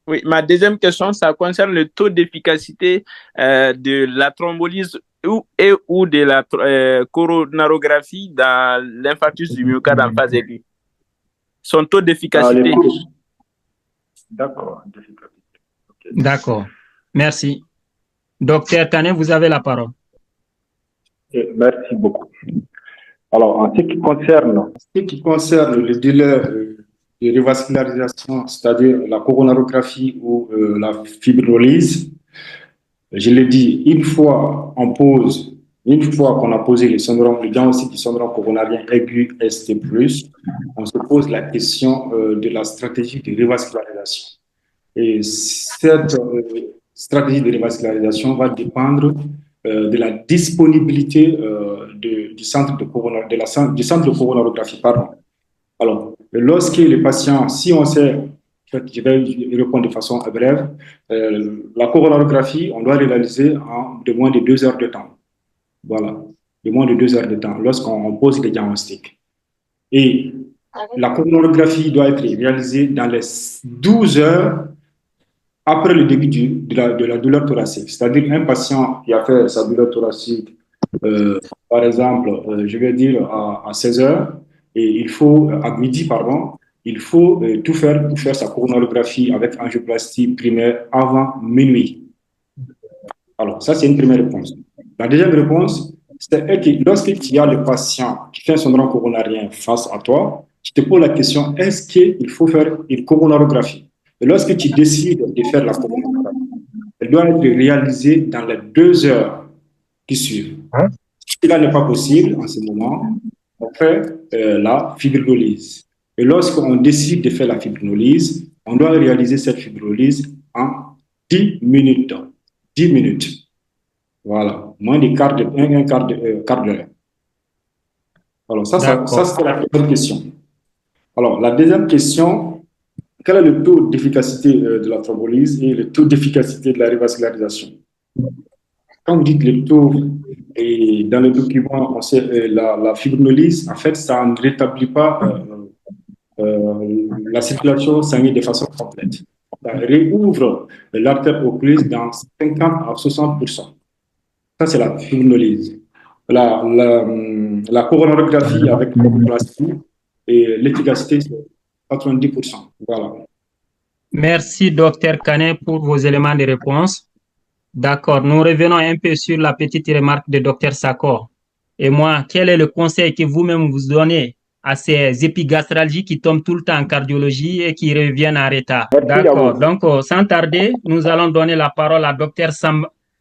Oui, ma deuxième question, ça concerne le taux d'efficacité de la thrombolyse ou de la coronarographie dans l'infarctus du myocarde en phase aiguë. Son taux d'efficacité. D'accord, d'efficacité. Okay. D'accord. Merci. Docteur Kane, vous avez la parole. Merci beaucoup. Alors, en ce qui concerne le délai de revascularisation, c'est-à-dire la coronarographie ou la fibrinolyse, je l'ai dit, une fois qu'on a posé le diagnostic du syndrome coronarien aigu ST+, on se pose la question de la stratégie de revascularisation. Et cette stratégie de revascularisation va dépendre de la disponibilité du centre de coronarographie. Alors, lorsque les patients, si on sait, je vais répondre de façon brève, la coronarographie, on doit réaliser en de moins de 2 heures de temps. Voilà, de moins de 2 heures de temps lorsqu'on pose les diagnostics. Et la coronarographie doit être réalisée dans les 12 heures après le début de la douleur thoracique. C'est-à-dire un patient qui a fait sa douleur thoracique, par exemple, je vais dire à 16 heures, et il faut, à midi, pardon, il faut tout faire pour faire sa coronarographie avec angioplastie primaire avant minuit. Alors, ça, c'est une première réponse. La deuxième réponse, c'est que lorsque tu as le patient qui fait un syndrome coronarien face à toi, tu te poses la question, est-ce qu'il faut faire une coronarographie? Et lorsque tu décides de faire la coronarographie, elle doit être réalisée dans les 2 heures qui suivent. Si cela n'est pas possible en ce moment, on fait la fibrinolyse. Et lorsqu'on décide de faire la fibrinolyse, on doit réaliser cette fibrinolyse en 10 minutes. 10 minutes. Voilà. Moins de quart d'heure. Alors, ça c'est la première question. Alors, la deuxième question, quel est le taux d'efficacité de la thrombolyse et le taux d'efficacité de la revascularisation? Quand vous dites le taux, et dans le document, on sait la fibrinolyse, en fait, ça ne rétablit pas la circulation sanguine de façon complète. Ça réouvre l'artère oculaire dans 50 à 60%. Ça, c'est la fibrinolyse. La coronarographie avec angioplastie et l'efficacité, c'est 90%. Voilà. Merci, docteur Kane, pour vos éléments de réponse. D'accord, nous revenons un peu sur la petite remarque de docteur Sakor. Et moi, quel est le conseil que vous-même vous donnez à ces épigastralgies qui tombent tout le temps en cardiologie et qui reviennent en retard? D'accord, donc sans tarder, nous allons donner la parole à docteur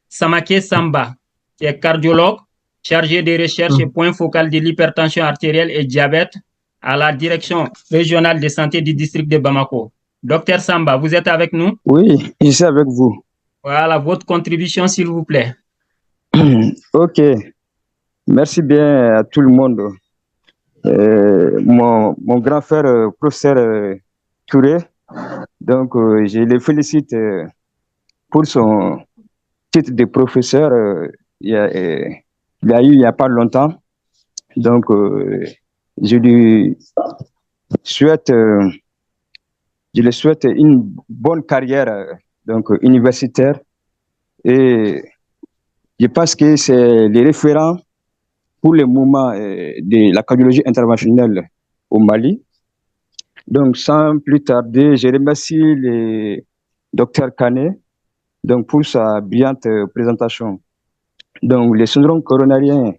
Samake Samba, qui est cardiologue, chargé de recherche et point focal de l'hypertension artérielle et diabète à la direction régionale de santé du district de Bamako. Docteur Samba, vous êtes avec nous? Oui, je suis avec vous. Voilà, votre contribution, s'il vous plaît. Ok. Merci bien à tout le monde. Mon grand frère, professeur Touré, donc je le félicite pour son titre de professeur. Il a eu il n'y a pas longtemps. Donc, je lui souhaite une bonne carrière donc universitaire, et je pense que c'est le référent pour le moment de la cardiologie interventionnelle au Mali. Donc, sans plus tarder, je remercie le docteur Kane donc pour sa brillante présentation. Donc, le syndrome coronarien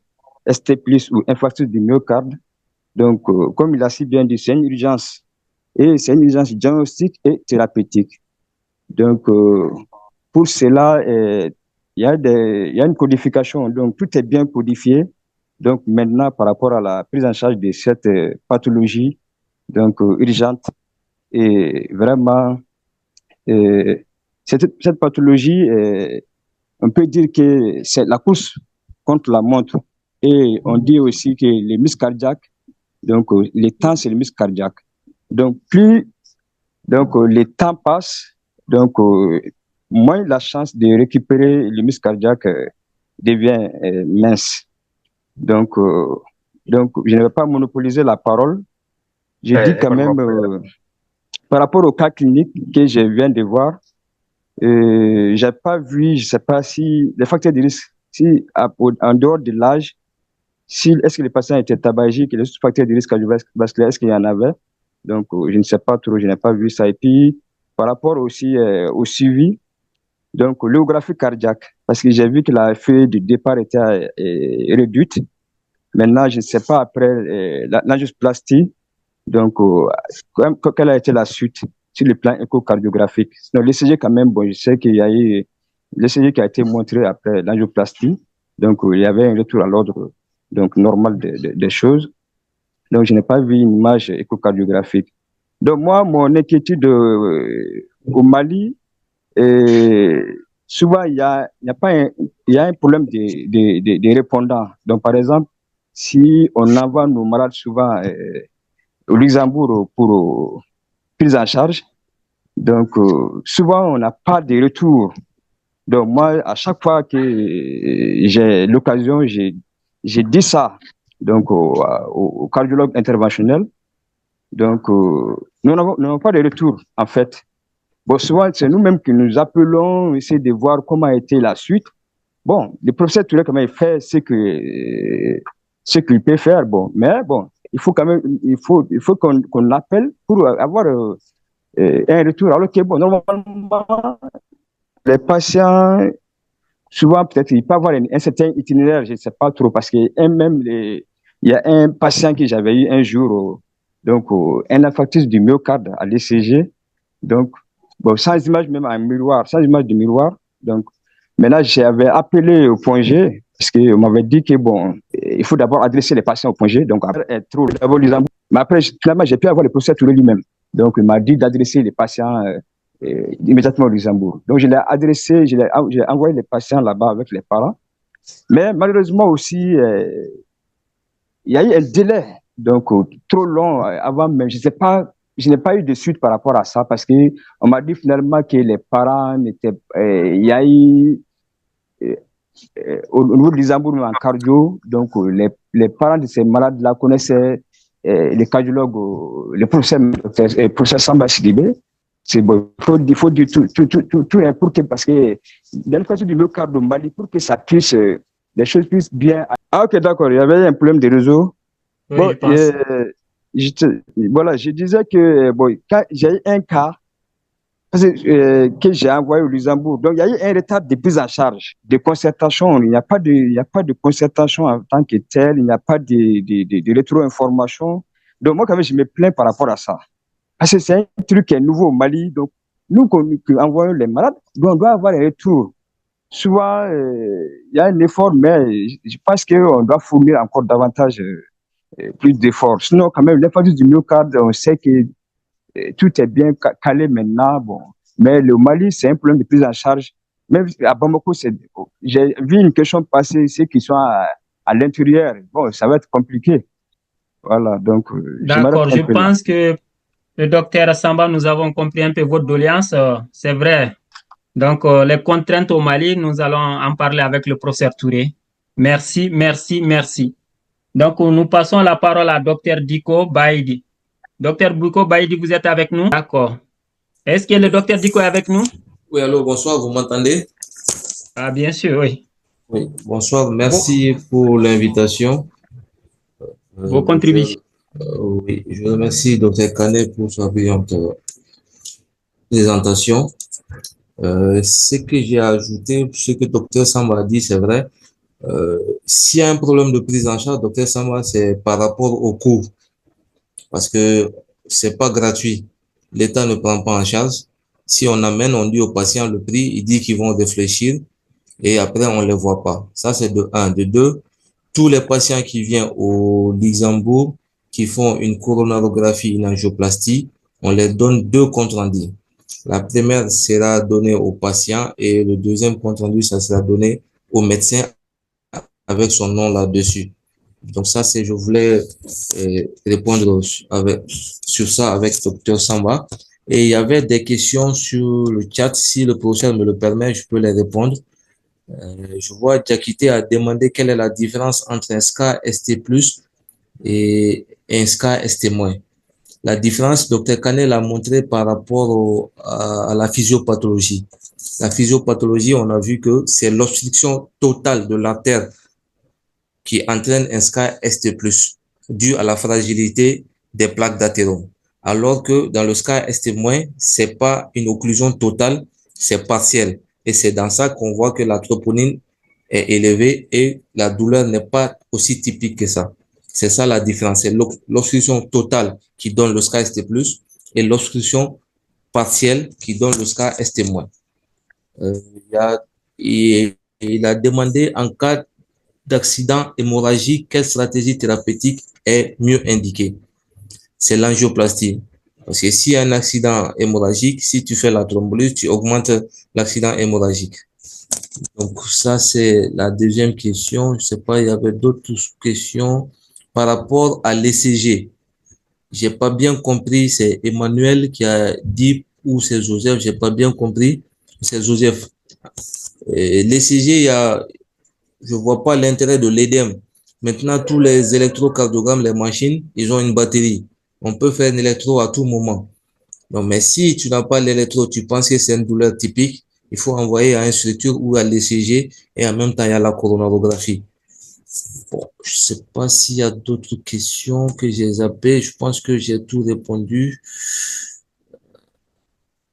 ST+ ou infarctus du myocarde, donc comme il a si bien dit, c'est une urgence, et c'est une urgence diagnostique et thérapeutique. Donc, pour cela, il y a une codification, donc tout est bien codifié. Donc maintenant, par rapport à la prise en charge de cette pathologie, donc urgente, et vraiment, cette pathologie, on peut dire que c'est la course contre la montre. Et on dit aussi que les muscles cardiaques, donc le temps, c'est le muscle cardiaque. Donc plus le temps passe, donc moins la chance de récupérer le muscle cardiaque devient mince. Donc, je ne vais pas monopoliser la parole. Je dis quand même par rapport au cas clinique que je viens de voir, j'ai pas vu, je sais pas si les facteurs de risque, si en dehors de l'âge, si est-ce que les patients étaient tabagiques, les autres facteurs de risque cardiovasculaire, est-ce qu'il y en avait? Donc, je ne sais pas trop, je n'ai pas vu ça. Et puis, par rapport aussi au suivi, donc l'échographie cardiaque, parce que j'ai vu que la feuille de départ était réduite. Maintenant, je ne sais pas après l'angioplastie, donc quelle a été la suite sur le plan échocardiographique. Sinon, l'ECG quand même, bon, je sais qu'il y a eu l'ECG qui a été montré après l'angioplastie, donc il y avait un retour à l'ordre donc normal des choses. Donc, je n'ai pas vu une image échocardiographique. Donc, moi, mon inquiétude au Mali, souvent, il y a un problème de répondants. Donc, par exemple, si on envoie nos malades souvent au Luxembourg pour prise en charge, donc souvent, on n'a pas de retour. Donc, moi, à chaque fois que j'ai l'occasion, j'ai dit ça donc, au cardiologue interventionnel. Donc, nous n'avons pas de retour, en fait. Bon, souvent, c'est nous-mêmes qui nous appelons, essayer de voir comment a été la suite. Bon, le professeur Touré, quand même, il fait ce qu'il peut faire. Bon, mais bon, il faut quand même, il faut qu'on appelle pour avoir un retour. Alors que, bon, normalement, les patients, souvent, peut-être, ils peuvent avoir un certain itinéraire, je ne sais pas trop, parce que même il y a un patient que j'avais eu un jour, donc, un infarctus du myocarde à l'ECG. Donc, bon, sans image même en miroir, sans image de miroir. Donc, maintenant, j'avais appelé au point G, parce qu'on m'avait dit que, bon, il faut d'abord adresser les patients au point G. Donc, après, d'abord Luxembourg. Mais après, finalement, j'ai pu avoir le professeur Touré lui-même. Donc, il m'a dit d'adresser les patients immédiatement au Luxembourg. Donc, je l'ai adressé, j'ai envoyé les patients là-bas avec les parents. Mais malheureusement aussi, il y a eu un délai, donc trop long avant même. Je n'ai pas eu de suite par rapport à ça parce que on m'a dit finalement que les parents n'étaient, il y a eu au niveau de Luxembourg en cardio, donc les parents de ces malades-là connaissaient les cardiologues, le professeur Samba Sidibé. C'est bon, il faut dire tout pour que, parce que dans le cas du myocarde au Mali, pour que ça puisse, les choses puissent bien. Ah, ok, d'accord, il y avait un problème de réseau. Oui, Bon, je pense. voilà, je disais que bon, quand j'ai eu un cas que j'ai envoyé au Luxembourg, donc il y a eu un retard de prise en charge, de concertation. Il n'y a pas de concertation en tant que tel, il n'y a pas de rétro-information. Donc moi, quand même, je me plains par rapport à ça. Parce que c'est un truc qui est nouveau au Mali. Donc, nous, quand envoyons les malades, donc on doit avoir un retour. Souvent, il y a un effort, mais je pense qu'on doit fournir encore davantage plus d'efforts. Sinon, quand même, l'infarctus du myocarde, on sait que tout est bien calé maintenant. Bon. Mais le Mali, c'est un problème de prise en charge. Même à Bamako, j'ai vu une question passer, ceux qui sont à l'intérieur. Bon, ça va être compliqué. Voilà, donc je m'arrête D'accord, un je peu là. pense que le docteur Samba, nous avons compris un peu votre doléance. C'est vrai. Donc, les contraintes au Mali, nous allons en parler avec le professeur Touré. Merci, merci, merci. Donc, nous passons la parole à docteur Diko Baïdi. Docteur Diko Baïdi, vous êtes avec nous? D'accord. Est-ce que le docteur Diko est avec nous? Oui, allô, bonsoir, vous m'entendez? Ah, bien sûr, oui. Oui, bonsoir, merci pour l'invitation. Vos contributions. Oui, je remercie Dr Canet pour sa brillante présentation. Ce que j'ai ajouté, ce que Dr Samba a dit, c'est vrai. S'il y a un problème de prise en charge, Dr Samba, c'est par rapport au coût, parce que c'est pas gratuit. L'État ne prend pas en charge. Si on amène, on dit au patient le prix, il dit qu'ils vont réfléchir et après on les voit pas. Ça, c'est de un. De deux, tous les patients qui viennent au Luxembourg, qui font une coronarographie, une angioplastie, on les donne deux comptes rendus. La première sera donnée au patient et le deuxième compte rendu, ça sera donné au médecin avec son nom là-dessus. Donc ça, je voulais répondre sur ça avec Dr Samba. Et il y avait des questions sur le chat. Si le professeur me le permet, je peux les répondre. Je vois Diakité a demandé quelle est la différence entre un SCA ST+ et un SCA ST-. La différence, Dr Kane l'a montré par rapport à la physiopathologie. La physiopathologie, on a vu que c'est l'obstruction totale de l'artère qui entraîne un SCA ST+, dû à la fragilité des plaques d'athérome. Alors que dans le SCA ST-, c'est pas une occlusion totale, c'est partiel. Et c'est dans ça qu'on voit que la troponine est élevée et la douleur n'est pas aussi typique que ça. C'est ça la différence. C'est l'obstruction totale qui donne le SCA ST+, et l'obstruction partielle qui donne le SCA ST-. Il a demandé en cas d'accident hémorragique, quelle stratégie thérapeutique est mieux indiquée? C'est l'angioplastie. Parce que s'il y a un accident hémorragique, si tu fais la thrombolyse, tu augmentes l'accident hémorragique. Donc ça, c'est la deuxième question. Je sais pas, il y avait d'autres questions par rapport à l'ECG. J'ai pas bien compris, c'est Emmanuel qui a dit, ou c'est Joseph, j'ai pas bien compris. C'est Joseph. L'ECG, je vois pas l'intérêt de l'EDEM. Maintenant, tous les électrocardiogrammes, les machines, ils ont une batterie. On peut faire un électro à tout moment. Donc, mais si tu n'as pas l'électro, tu penses que c'est une douleur typique, il faut envoyer à une structure ou à l'ECG et en même temps, il y a la coronarographie. Bon, je sais pas s'il y a d'autres questions que j'ai zappées. Je pense que j'ai tout répondu.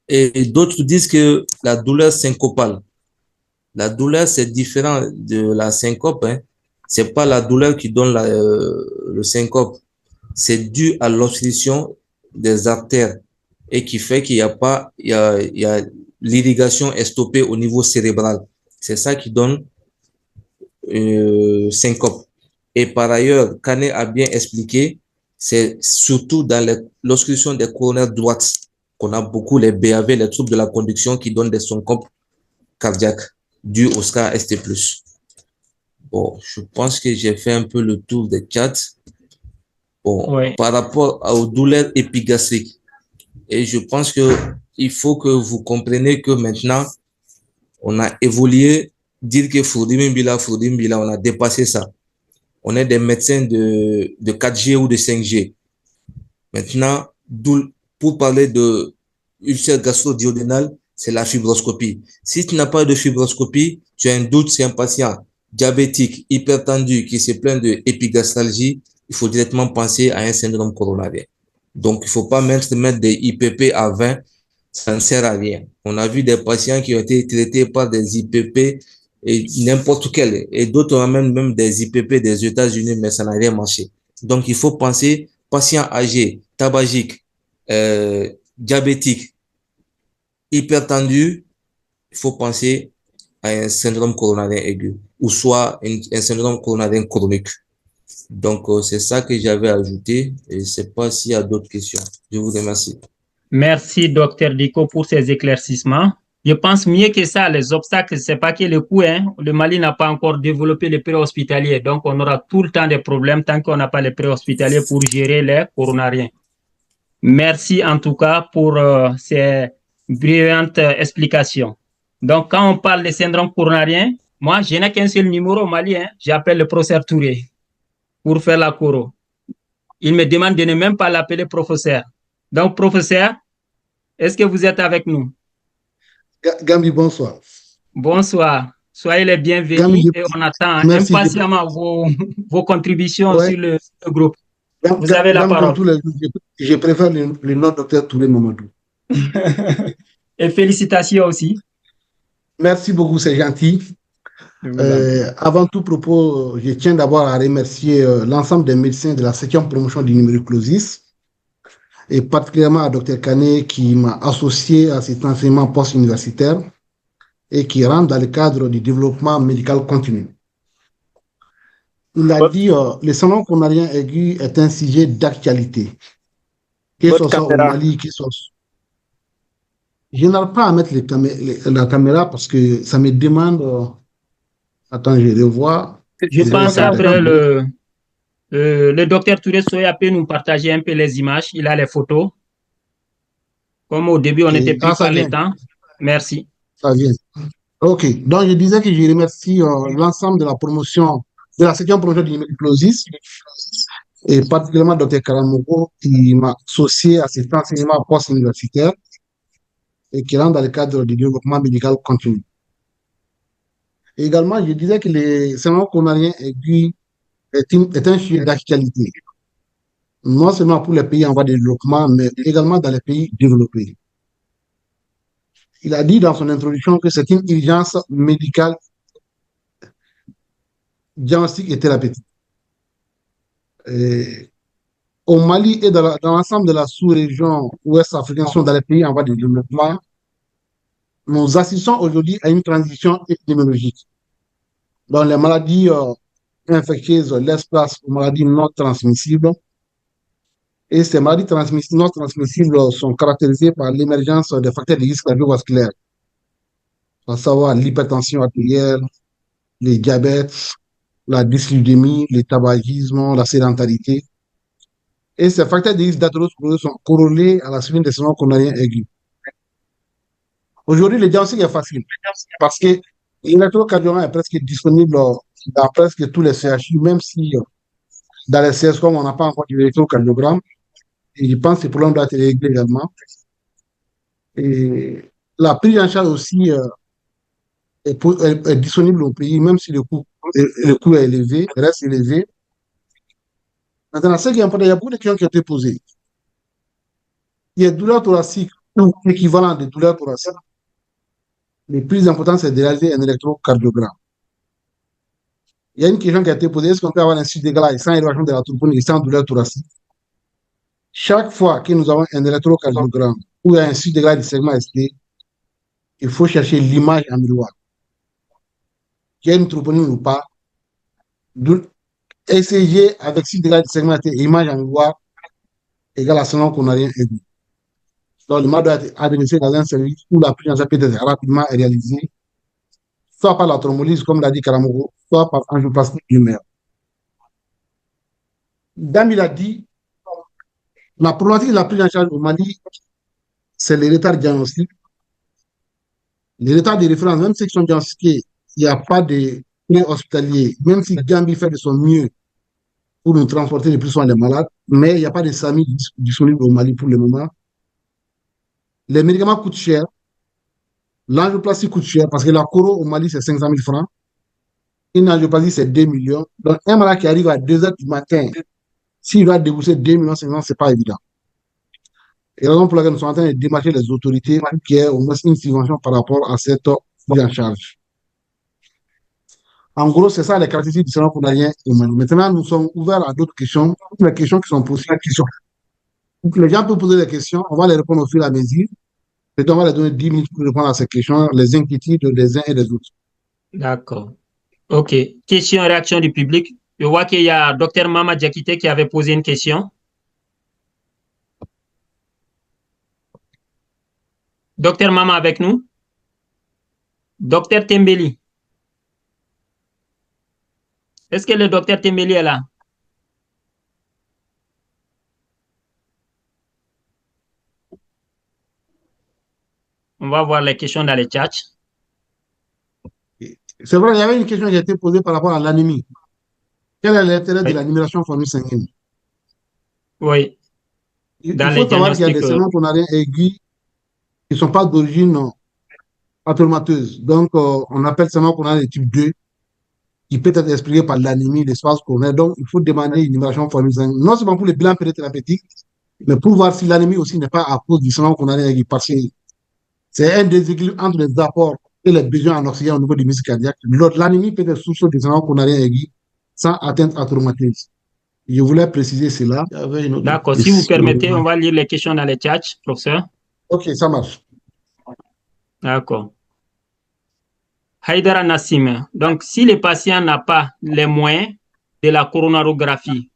Et d'autres disent que la douleur syncopale. La douleur, c'est différent de la syncope, hein. C'est pas la douleur qui donne le syncope. C'est dû à l'obstruction des artères et qui fait qu'il y a pas, il y a l'irrigation est stoppée au niveau cérébral. C'est ça qui donne syncope. Et par ailleurs, Kane a bien expliqué, c'est surtout dans l'obstruction des coronaires droites qu'on a beaucoup les BAV, les troubles de la conduction qui donnent des syncopes cardiaques dus au SCA ST+. Bon, je pense que j'ai fait un peu le tour des chats. Bon, Oui. par rapport aux douleurs épigastriques, et je pense que il faut que vous compreniez que maintenant, on a évolué, dire que Foudimbila, on a dépassé ça. On est des médecins de 4G ou de 5G. Maintenant, pour parler de ulcère gastro-duodénal, c'est la fibroscopie. Si tu n'as pas de fibroscopie, tu as un doute, c'est un patient diabétique, hypertendu, qui se plaint de épigastralgie, il faut directement penser à un syndrome coronarien. Donc, il faut pas mettre des IPP à 20, ça ne sert à rien. On a vu des patients qui ont été traités par des IPP et n'importe quel, et d'autres amènent même des IPP des États-Unis, mais ça n'a rien marché. Donc, il faut penser patient âgé, tabagique, diabétique, hypertendu, il faut penser à un syndrome coronarien aigu ou soit un syndrome coronarien chronique. Donc, c'est ça que j'avais ajouté et je ne sais pas s'il y a d'autres questions. Je vous remercie. Merci, Dr Diko, pour ces éclaircissements. Je pense mieux que ça, les obstacles, c'est pas que le coût, hein. Le Mali n'a pas encore développé les préhospitaliers, donc on aura tout le temps des problèmes tant qu'on n'a pas les préhospitaliers pour gérer les coronariens. Merci en tout cas pour ces brillantes explications. Donc, quand on parle de syndrome coronarien, moi, je n'ai qu'un seul numéro au Mali, hein. J'appelle le professeur Touré pour faire la coro. Il me demande de ne même pas l'appeler professeur. Donc, professeur, est-ce que vous êtes avec nous? Gambi, bonsoir. Bonsoir. Soyez les bienvenus Gambi, et on attend impatiemment vos contributions sur le groupe. Vous avez la parole. Je préfère le nom Dr Touré Mamadou. Et félicitations aussi. Merci beaucoup, c'est gentil. Avant tout propos, je tiens d'abord à remercier l'ensemble des médecins de la 7e promotion du numericlosis et particulièrement à Dr Kane qui m'a associé à cet enseignement post-universitaire et qui rentre dans le cadre du développement médical continu. Il a dit le syndrome coronarien aigu est un sujet d'actualité. Que ce soit au Mali, que ce soit... Je n'arrive pas à mettre la caméra parce que ça me demande... Attends, je revois. Je pense après le docteur Touré Soya peut nous partager un peu les images. Il a les photos. Comme au début, on était pris par le temps. Merci. Ça vient. OK. Donc, je disais que je remercie l'ensemble de la promotion, de la 7e promotion du numericlosis et particulièrement Dr Karamoko, qui m'a associé à cet enseignement post-universitaire et qui rentre dans le cadre du développement médical continu. Et également, je disais que le syndrome coronarien aigu est un sujet d'actualité, non seulement pour les pays en voie de développement, mais également dans les pays développés. Il a dit dans son introduction que c'est une urgence médicale, diagnostique et thérapeutique. Et au Mali et dans l'ensemble de la sous-région ouest africaine, sont dans les pays en voie de développement, nous assistons aujourd'hui à une transition épidémiologique. Dans les maladies infectieuses laissent place aux maladies non transmissibles. Et ces maladies non transmissibles sont caractérisées par l'émergence des facteurs de risque cardiovasculaires, à savoir l'hypertension artérielle, les diabètes, la dyslipidémie, le tabagisme, la sédentarité. Et ces facteurs de risque d'athérosclérose sont corrélés à la survenue des syndromes coronariens aigus. Aujourd'hui, le diagnostic est facile parce que l'électrocardiogramme est presque disponible dans presque tous les CHU, même si dans les CSCOM, on n'a pas encore d'électrocardiogramme. Et je pense que ce problème doit être réglé également. Et la prise en charge aussi est disponible au pays, même si le coût est élevé, reste élevé. Maintenant, ce qui est important, il y a beaucoup de questions qui ont été posées. Il y a douleurs thoraciques ou équivalent de douleurs thoraciques. Le plus important, c'est de réaliser un électrocardiogramme. Il y a une question qui a été posée, est-ce qu'on peut avoir un suivi d'égalage sans élévation de la troponine et sans douleur thoracique? Chaque fois que nous avons un électrocardiogramme ou un suivi d'égalage du segment ST, il faut chercher l'image en miroir. Qu'il y a une troponine ou pas. ECG avec suivi d'égalage du segment ST et image en miroir égale à syndrome coronarien aigu. Donc, le mal doit être administré dans un service où la prise en charge peut être rapidement réalisée, soit par la thrombolyse, comme l'a dit Karamoko, soit par angioplastie pulmonaire. Dame, il a dit, la problématique de la prise en charge au Mali, c'est les retards diagnostiques. Les retards de référence, même ceux qui sont diagnostiqués, il n'y a pas de soins hospitaliers, même si Gambie fait de son mieux pour nous transporter le plus souvent les malades, mais il n'y a pas de SAMI disponible au Mali pour le moment. Les médicaments coûtent cher. L'angioplastie coûte cher parce que la coro au Mali, c'est 500 000 francs. Une angioplastie, c'est 2 millions. Donc, un malade qui arrive à 2 heures du matin, s'il doit débourser 2 millions, ce n'est pas évident. Et la raison pour laquelle nous sommes en train de démarcher les autorités pour qu'il y ait au moins une subvention par rapport à cette prise en charge. En gros, c'est ça les caractéristiques du syndrome coronarien au Mali. Maintenant, nous sommes ouverts à d'autres questions. Toutes les questions qui sont posées, les gens peuvent poser des questions, on va les répondre au fur et à mesure. Et on va les donner 10 minutes pour répondre à ces questions, les inquiétudes des uns et des autres. D'accord. OK. Question et réaction du public. Je vois qu'il y a Dr Mama Diakité qui avait posé une question. Docteur Mama avec nous? Docteur Tembeli. Est-ce que le docteur Tembeli est là? On va voir les questions dans le chat. C'est vrai, il y avait une question qui a été posée par rapport à l'anémie. Quel est l'intérêt de l'animation formule sanguine? Oui. Il faut savoir qu'il y a des syndromes coronariens aigus qui ne sont pas d'origine patholomateuse. Donc, on appelle syndrome coronarien de type 2, qui peut être expliqué par l'anémie, l'espace coronaire. Donc, il faut demander une animation formule sanguine, non seulement pour le bilan périthérapeutique, mais pour voir si l'anémie aussi n'est pas à cause du syndrome coronarien aigu. Parce que c'est un déséquilibre entre les apports et les besoins en oxygène au niveau du muscle cardiaque. L'anémie peut être source du syndrome coronarien aigu sans atteinte atraumateuse. Je voulais préciser cela. D'accord. Si vous permettez, on va lire les questions dans les chats, professeur. OK, ça marche. D'accord. Haïdara Nassim. Donc, si le patient n'a pas les moyens de la coronarographie,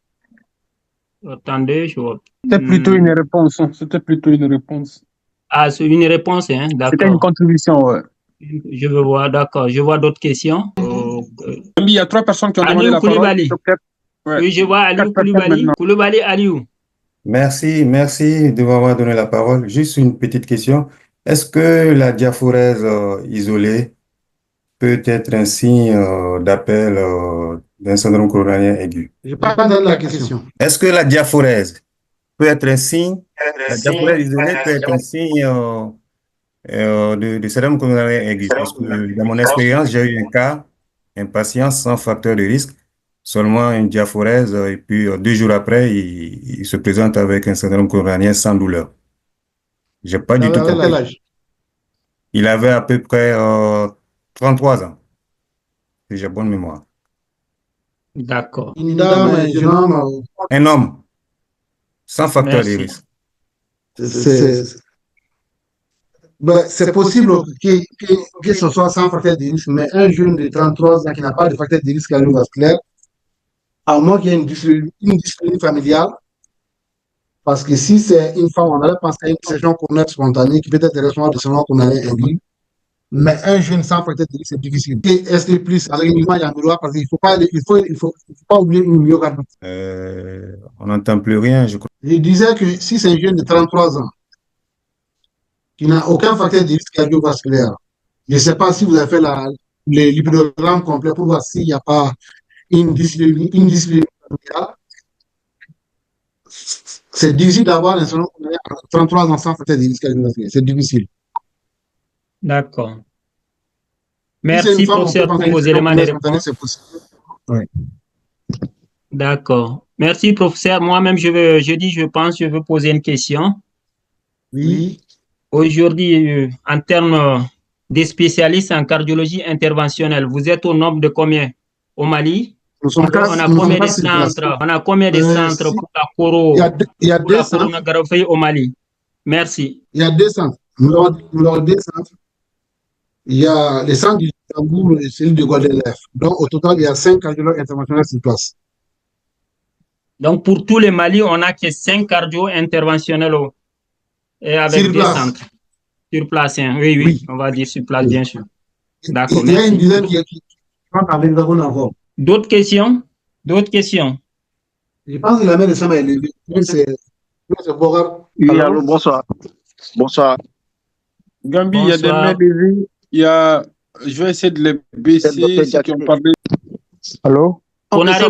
attendez, je vois. C'était plutôt une réponse. C'était plutôt une réponse. Ah, c'est une réponse, hein? D'accord. C'était une contribution, ouais. Je veux voir, d'accord. Je vois d'autres questions. Il y a 3 personnes qui ont demandé la parole. Ouais. Oui, je vois Aliou Koulibaly. Koulibaly, Aliou. Merci de m'avoir donné la parole. Juste une petite question. Est-ce que la diaphorèse isolée peut être un signe d'appel d'un syndrome coronarien aigu. Je n'ai pas entendu la question. Est-ce que la diaphorèse peut être un signe, la diaphorèse isolée peut être un signe de syndrome coronarien aigu? Parce que dans mon expérience, j'ai eu un patient sans facteur de risque, seulement une diaphorèse, et puis 2 jours après, il se présente avec un syndrome coronarien sans douleur. J'ai pas du tout compris. Quel âge? Il avait à peu près 33 ans, si j'ai bonne mémoire. D'accord. Une dame, un jeune homme. Un homme, sans facteur de Merci. risque. C'est possible que ce soit sans facteur de risque, mais un jeune de 33 ans qui n'a pas de facteur de risque cardiovasculaire, à moins qu'il y ait une dysphonie familiale, parce que si c'est une femme, on allait penser à une sélection coronaire spontanée qui peut être responsable de syndrome coronarien aigu, mais un jeune sans facteur de risque, c'est difficile. Et est-ce que plus avec une image en miroir, parce qu'il ne faut pas oublier une myocardite. On n'entend plus rien, je crois. Je disais que si c'est un jeune de 33 ans qui n'a aucun facteur de risque cardiovasculaire, je ne sais pas si vous avez fait les lipidogramme complet pour voir s'il n'y a pas une dysphonie familiale. C'est difficile d'avoir un syndrome coronarien à 33 ans sans facteur de risque cardiovasculaire. C'est difficile. D'accord. Merci, professeur, pour vos éléments de réponse. Oui. D'accord. Merci, professeur. Moi-même, je veux poser une question. Oui. Aujourd'hui, en termes des spécialistes en cardiologie interventionnelle, vous êtes au nombre de combien au Mali? On a combien de centres? On a combien de centres pour la coro? Il y a deux centres au Mali. Merci. Il y a 2 centres. Nous avons 2 centres. Il y a les centres du Tambour et celui de Guadeloupe. Donc, au total, il y a 5 cardiologues interventionnels sur place. Donc, pour tous les Mali, on n'a que 5 cardio interventionnels et avec sur 2 centres. Sur place, hein. Oui, on va dire sur place, bien sûr. D'accord. Il y a une dizaine qui rentre avec encore. D'autres questions? Je pense que la main de Sama est levée. C'est Bogart. Oui, allô, bonsoir. Bonsoir. Gambi, il y a des mains levées. Je vais essayer de les baisser. Ceux qui ont parlé. Allô? Konaré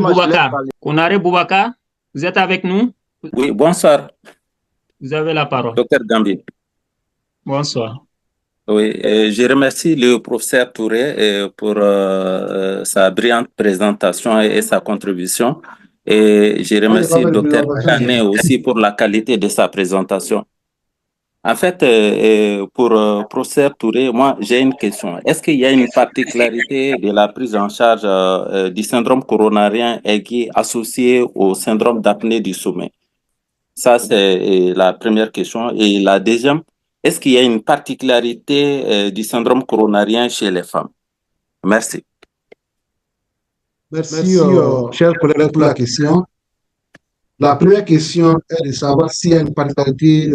Boubacar, vous êtes avec nous? Oui, bonsoir. Vous avez la parole. Docteur Gambi. Bonsoir. Oui, je remercie le professeur Touré pour sa brillante présentation et sa contribution. Et je remercie le docteur Kane aussi pour la qualité de sa présentation. En fait, pour professeur Touré, moi, j'ai une question. Est-ce qu'il y a une particularité de la prise en charge du syndrome coronarien aigu associé au syndrome d'apnée du sommeil? Ça, c'est la première question. Et la deuxième, est-ce qu'il y a une particularité du syndrome coronarien chez les femmes? Merci. Merci, cher collègue, pour la question. La première question est de savoir s'il y a une particularité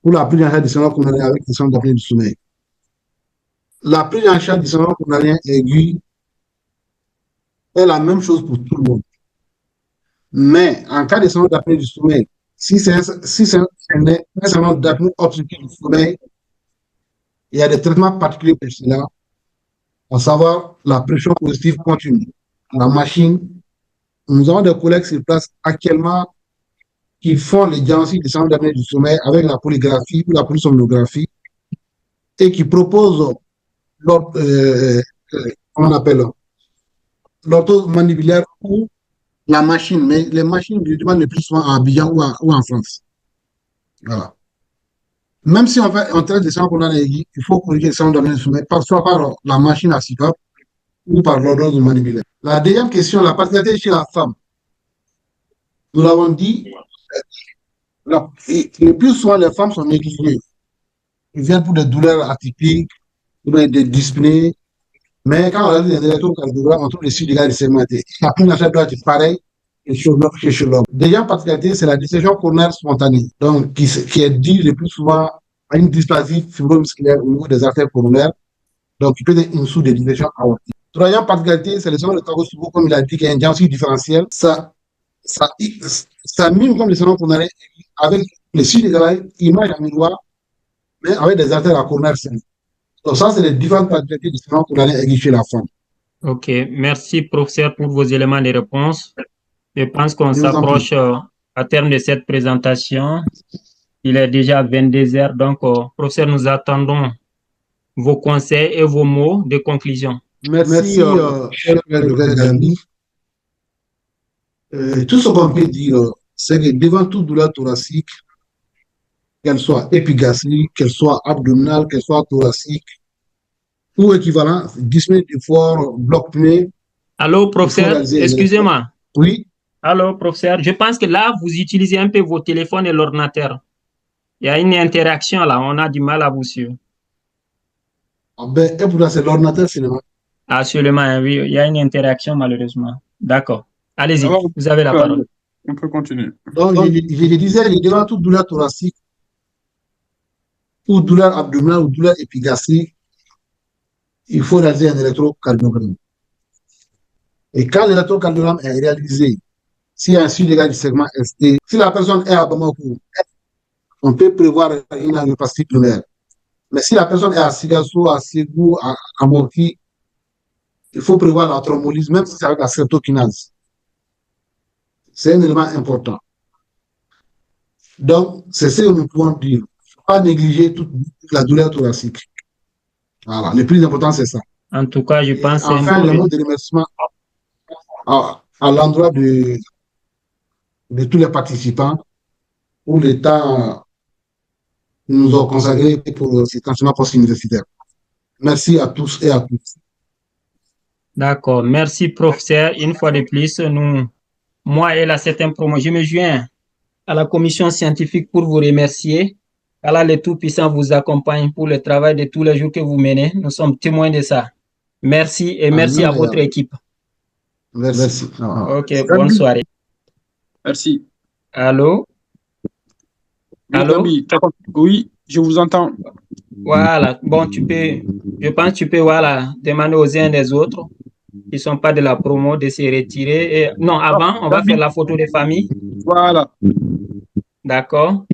pour la prise en charge du syndrome coronarien avec le syndrome d'apnée du sommeil. La prise en charge du syndrome coronarien aigu est la même chose pour tout le monde. Mais en cas de syndrome d'apnée du sommeil, si c'est un syndrome d'apnée obstructive du sommeil, il y a des traitements particuliers pour cela, à savoir la pression positive continue. La machine, nous avons des collègues sur place actuellement qui font les diagnostics du syndrome d'apnée du sommeil avec la polygraphie ou la polysomnographie et qui proposent l'orthose mandibulaire ou la machine, mais les machines du demandent le plus souvent à Abidjan ou en France. Voilà. Même si on traite des syndromes coronarien aigu, il faut corriger le syndrome d'apnée du sommeil, soit par la machine à CPAP ou par l'orthose mandibulaire. La deuxième question, la particularité chez la femme. Nous l'avons dit, le plus souvent, les femmes sont négligées. Ils viennent pour des douleurs atypiques, ou des dyspnées. Mais quand on a des électrocardiogrammes, on trouve les suites de segmentés. La prise en charge doit être pareille que chez l'homme. Deuxième particularité, c'est la dissection coronaire spontanée, donc qui est due le plus souvent à une dysplasie fibromusculaire au niveau des artères coronaires, donc qui peut être une sous-dédivision aortique. Troisième particularité, c'est le syndrome de Takotsubo, comme il a dit, qui est un diagnostic différentiel. Ça mime comme le syndrome coronarien avec les suites de image en miroir, mais avec des artères coronaires saines. Donc ça, c'est les différentes particularités du syndrome coronarien aigu chez la femme. Ok, merci professeur pour vos éléments de réponse. Je pense qu'on Je vous en prie. s'approche à terme de cette présentation. Il est déjà 22 heures, donc professeur, nous attendons vos conseils et vos mots de conclusion. Merci, cher Dr Gandhi. Tout ce qu'on peut dire, c'est que devant toute douleur thoracique, qu'elle soit épigastrique, qu'elle soit abdominale, qu'elle soit thoracique, ou équivalent, dyspnée du foie, bloc pneu. Allô, professeur, excusez-moi. Oui. Allô, professeur, je pense que là, vous utilisez un peu vos téléphones et l'ordinateur. Il y a une interaction là, on a du mal à vous suivre. Ah ben, et pourtant, c'est l'ordinateur cinéma. Absolument, oui, il y a une interaction malheureusement. D'accord. Allez-y, vous avez la parole. On peut continuer. Donc, je disais, devant toute douleur thoracique, ou douleur abdominale, ou douleur épigastrique, il faut réaliser un électrocardiogramme. Et quand l'électrocardiogramme est réalisé, s'il y a un surdégât du segment ST, si la personne est à Bamako, on peut prévoir une angioplastie pulmonaire. Mais si la personne est à Sigasso, à Ségou, à Morki, il faut prévoir la thrombolyse, même si c'est avec la streptokinase. C'est un élément important. Donc, c'est ce que nous pouvons dire. Il ne faut pas négliger toute la douleur thoracique. Voilà, le plus important, c'est ça. En tout cas, je pense que enfin, le mot de remerciement à l'endroit de tous les participants pour le temps nous ont consacré pour cet enseignement post-universitaire. Merci à tous et à toutes. D'accord. Merci, professeur. Une fois de plus, moi et la 7e promo, je me joins à la commission scientifique pour vous remercier. Allah le Tout-Puissant vous accompagne pour le travail de tous les jours que vous menez. Nous sommes témoins de ça. Merci et merci à votre équipe. Merci. Ok, bonne soirée. Merci. Allô? Allô? Oui, je vous entends. Voilà. Bon, je pense que tu peux, voilà, demander aux uns des autres qui ne sont pas de la promo de se retirer. Non, avant, on va faire la photo de famille. Voilà. D'accord.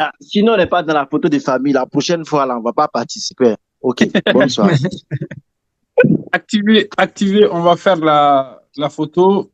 Ah, sinon, on n'est pas dans la photo de famille. La prochaine fois, là, on ne va pas participer. OK, bonne soirée. Activez, on va faire la photo.